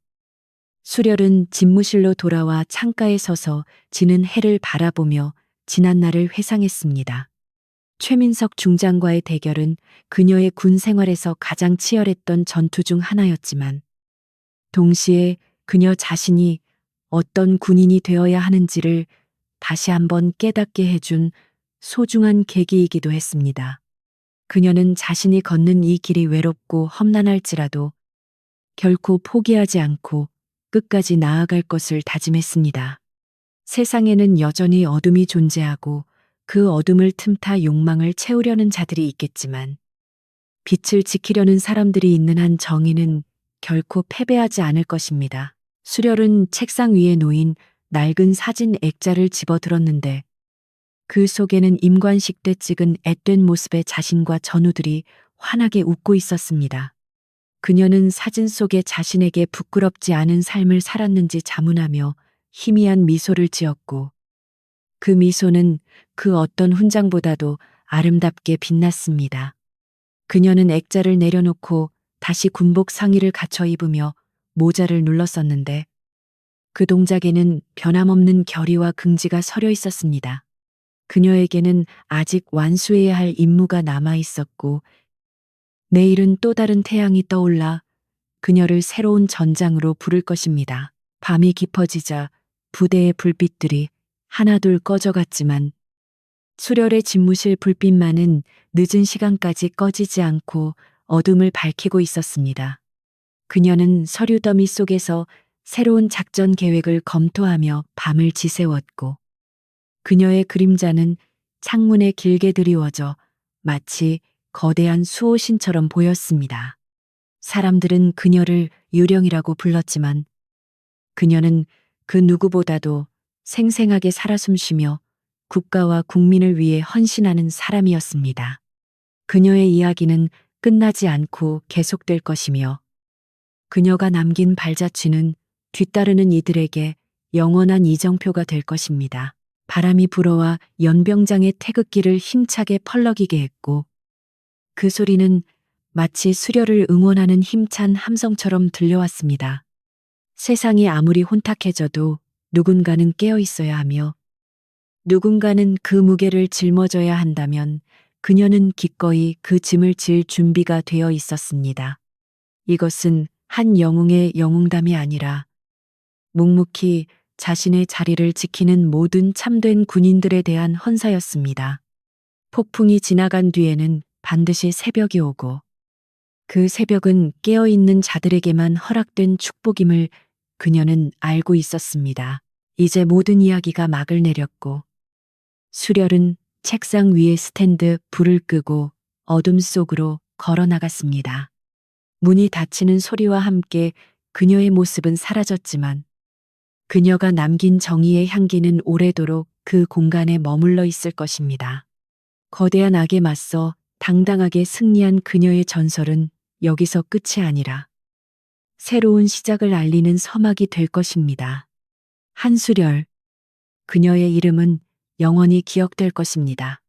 수렬은 집무실로 돌아와 창가에 서서 지는 해를 바라보며 지난 날을 회상했습니다. 최민석 중장과의 대결은 그녀의 군 생활에서 가장 치열했던 전투 중 하나였지만, 동시에 그녀 자신이 어떤 군인이 되어야 하는지를 다시 한번 깨닫게 해준 소중한 계기이기도 했습니다. 그녀는 자신이 걷는 이 길이 외롭고 험난할지라도 결코 포기하지 않고 끝까지 나아갈 것을 다짐했습니다. 세상에는 여전히 어둠이 존재하고 그 어둠을 틈타 욕망을 채우려는 자들이 있겠지만, 빛을 지키려는 사람들이 있는 한 정의는 결코 패배하지 않을 것입니다. 수렬은 책상 위에 놓인 낡은 사진 액자를 집어들었는데, 그 속에는 임관식 때 찍은 앳된 모습의 자신과 전우들이 환하게 웃고 있었습니다. 그녀는 사진 속에 자신에게 부끄럽지 않은 삶을 살았는지 자문하며 희미한 미소를 지었고, 그 미소는 그 어떤 훈장보다도 아름답게 빛났습니다. 그녀는 액자를 내려놓고 다시 군복 상의를 갖춰 입으며 모자를 눌렀었는데, 그 동작에는 변함없는 결의와 긍지가 서려 있었습니다. 그녀에게는 아직 완수해야 할 임무가 남아 있었고, 내일은 또 다른 태양이 떠올라 그녀를 새로운 전장으로 부를 것입니다. 밤이 깊어지자 부대의 불빛들이 하나둘 꺼져갔지만, 수렬의 집무실 불빛만은 늦은 시간까지 꺼지지 않고 어둠을 밝히고 있었습니다. 그녀는 서류 더미 속에서 새로운 작전 계획을 검토하며 밤을 지새웠고, 그녀의 그림자는 창문에 길게 드리워져 마치 거대한 수호신처럼 보였습니다. 사람들은 그녀를 유령이라고 불렀지만, 그녀는 그 누구보다도 생생하게 살아 숨쉬며 국가와 국민을 위해 헌신하는 사람이었습니다. 그녀의 이야기는 끝나지 않고 계속될 것이며, 그녀가 남긴 발자취는 뒤따르는 이들에게 영원한 이정표가 될 것입니다. 바람이 불어와 연병장의 태극기를 힘차게 펄럭이게 했고, 그 소리는 마치 수려를 응원하는 힘찬 함성처럼 들려왔습니다. 세상이 아무리 혼탁해져도 누군가는 깨어 있어야 하며, 누군가는 그 무게를 짊어져야 한다면 그녀는 기꺼이 그 짐을 질 준비가 되어 있었습니다. 이것은 한 영웅의 영웅담이 아니라 묵묵히 자신의 자리를 지키는 모든 참된 군인들에 대한 헌사였습니다. 폭풍이 지나간 뒤에는 반드시 새벽이 오고, 그 새벽은 깨어있는 자들에게만 허락된 축복임을 그녀는 알고 있었습니다. 이제 모든 이야기가 막을 내렸고 수렬은 책상 위에 스탠드 불을 끄고 어둠 속으로 걸어 나갔습니다. 문이 닫히는 소리와 함께 그녀의 모습은 사라졌지만 그녀가 남긴 정의의 향기는 오래도록 그 공간에 머물러 있을 것입니다. 거대한 악에 맞서 당당하게 승리한 그녀의 전설은 여기서 끝이 아니라 새로운 시작을 알리는 서막이 될 것입니다. 한수렬, 그녀의 이름은 영원히 기억될 것입니다.